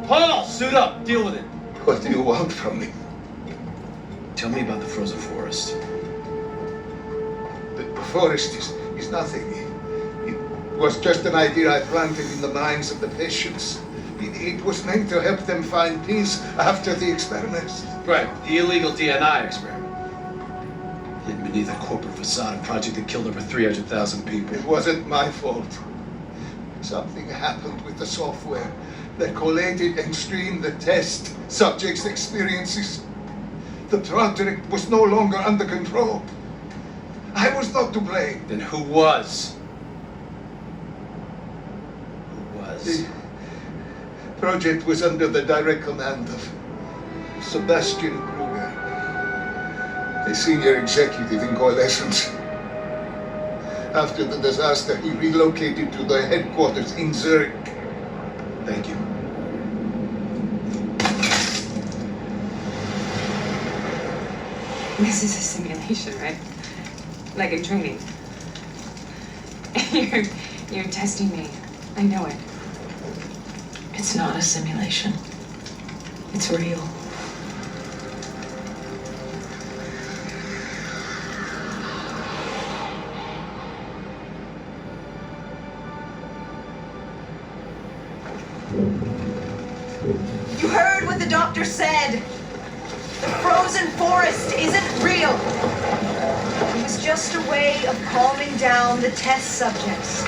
Speaker 3: Paul, suit up, deal with it.
Speaker 11: What do you want from me?
Speaker 3: Tell me about the frozen forest.
Speaker 11: The forest is nothing. It was just an idea I planted in the minds of the patients. It was meant to help them find peace after the experiments.
Speaker 3: Right, the illegal DNI experiment. Hidden beneath a corporate facade, a project that killed over 300,000 people.
Speaker 11: It wasn't my fault. Something happened with the software that collated and streamed the test subjects' experiences. The project was no longer under control. I was not to blame.
Speaker 3: Then who was? Who was?
Speaker 11: The project was under the direct command of Sebastian Kruger, a senior executive in Coalescence. After the disaster, he relocated to the headquarters in Zurich.
Speaker 3: Thank you.
Speaker 12: This is a simulation, right? Like in training. You're testing me. I know it.
Speaker 2: It's not a simulation. It's real. You heard what the doctor said. The frozen forest isn't real. It was just a way of calming down the test subjects.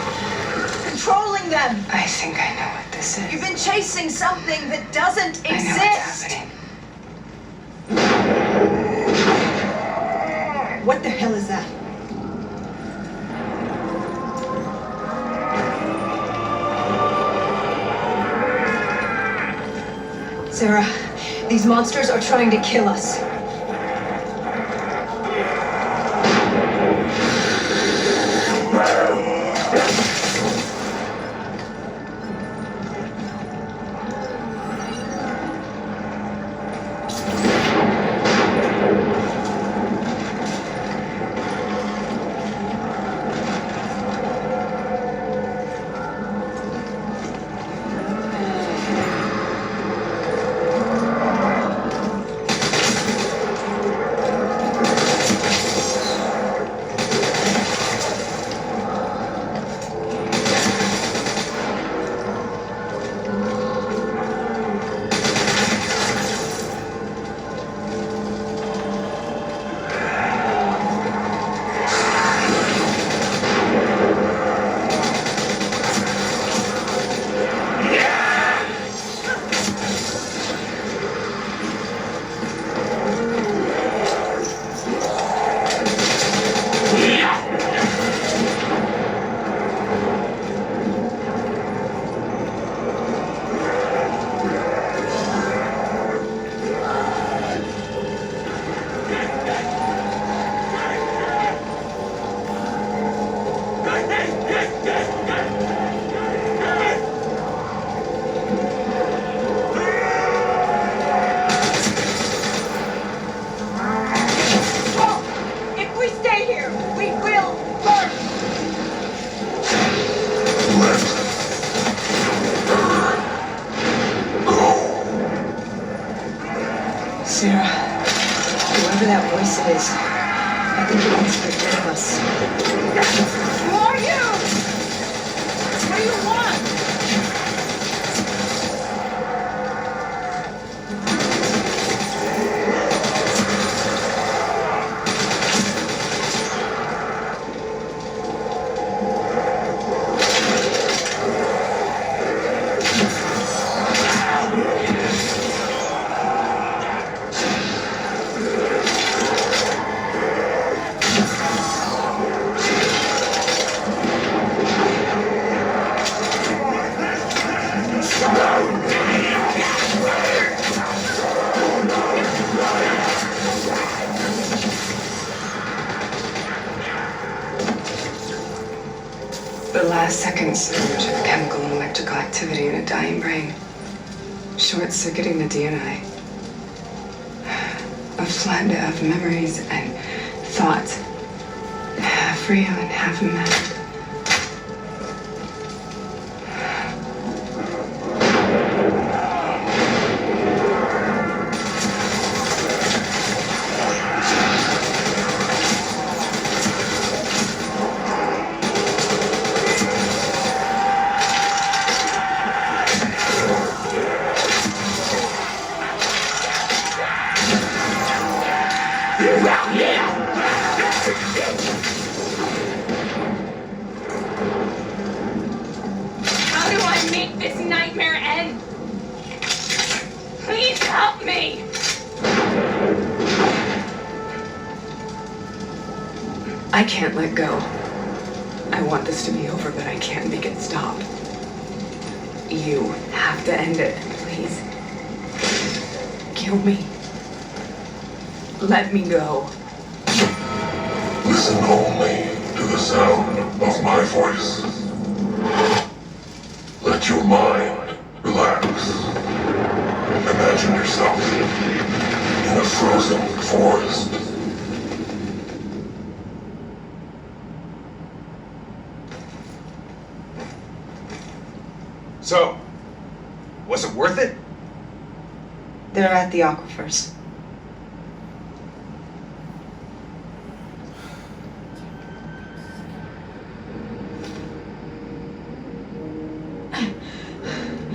Speaker 2: Controlling them.
Speaker 12: I think I know what this is.
Speaker 2: You've been chasing something that doesn't exist.
Speaker 12: I know what's happening.
Speaker 2: What the hell is that? Sarah, these monsters are trying to kill us.
Speaker 12: The last-second surge of chemical and electrical activity in a dying brain, short-circuiting the DNA. A flood of memories and thoughts, half real and half imagined.
Speaker 4: How do I make this nightmare end? Please help me!
Speaker 12: I can't let go. I want this to be over, but I can't make it stop. You have to end it, please. Kill me. Let me go.
Speaker 11: Listen only to the sound of my voice. Let your mind relax. Imagine yourself in a frozen forest.
Speaker 1: So, was it worth it?
Speaker 2: They're at the aquifers.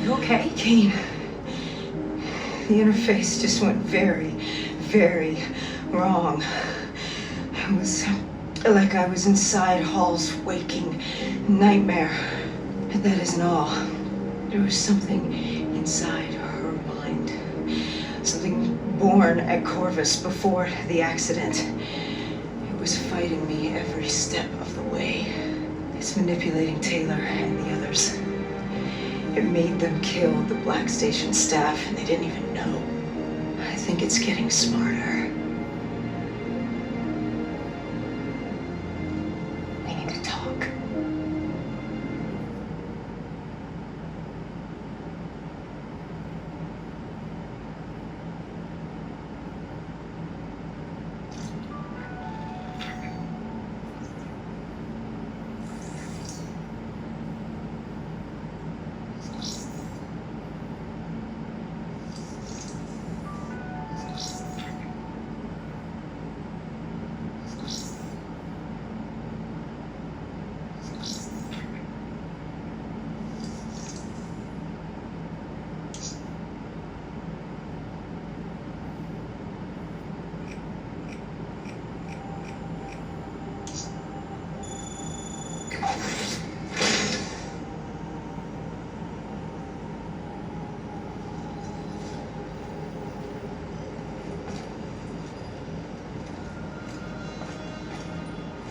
Speaker 4: You okay?
Speaker 2: Kane, the interface just went very, very wrong. It was like I was inside Hall's waking nightmare. But that isn't all. There was something inside her mind. Something born at Corvus before the accident. It was fighting me every step of the way. It's manipulating Taylor and the others. It made them kill the Black Station staff, and they didn't even know. I think it's getting smarter.
Speaker 4: We need to talk.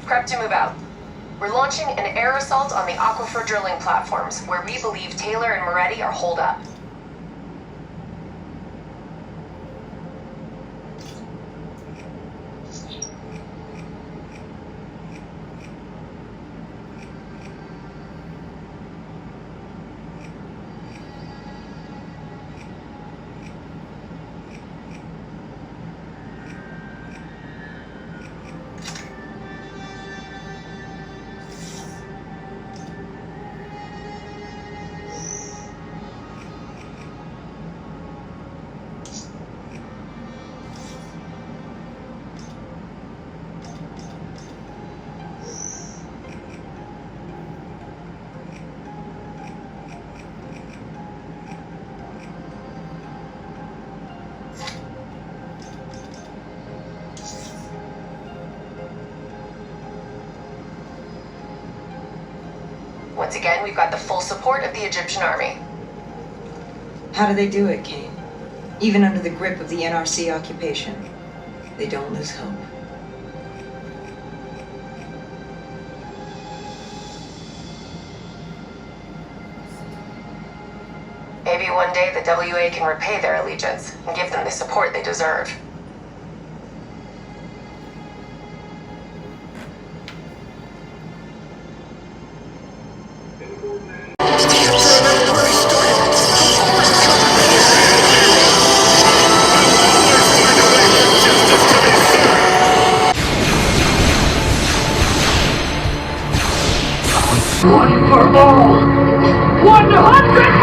Speaker 6: Prep to move out. We're launching an air assault on the aquifer drilling platforms, where we believe Taylor and Moretti are holed up. Once again, we've got the full support of the Egyptian army.
Speaker 2: How do they do it, Kane? Even under the grip of the NRC occupation, they don't lose hope.
Speaker 6: Maybe one day the WA can repay their allegiance and give them the support they deserve.
Speaker 13: One for all. 100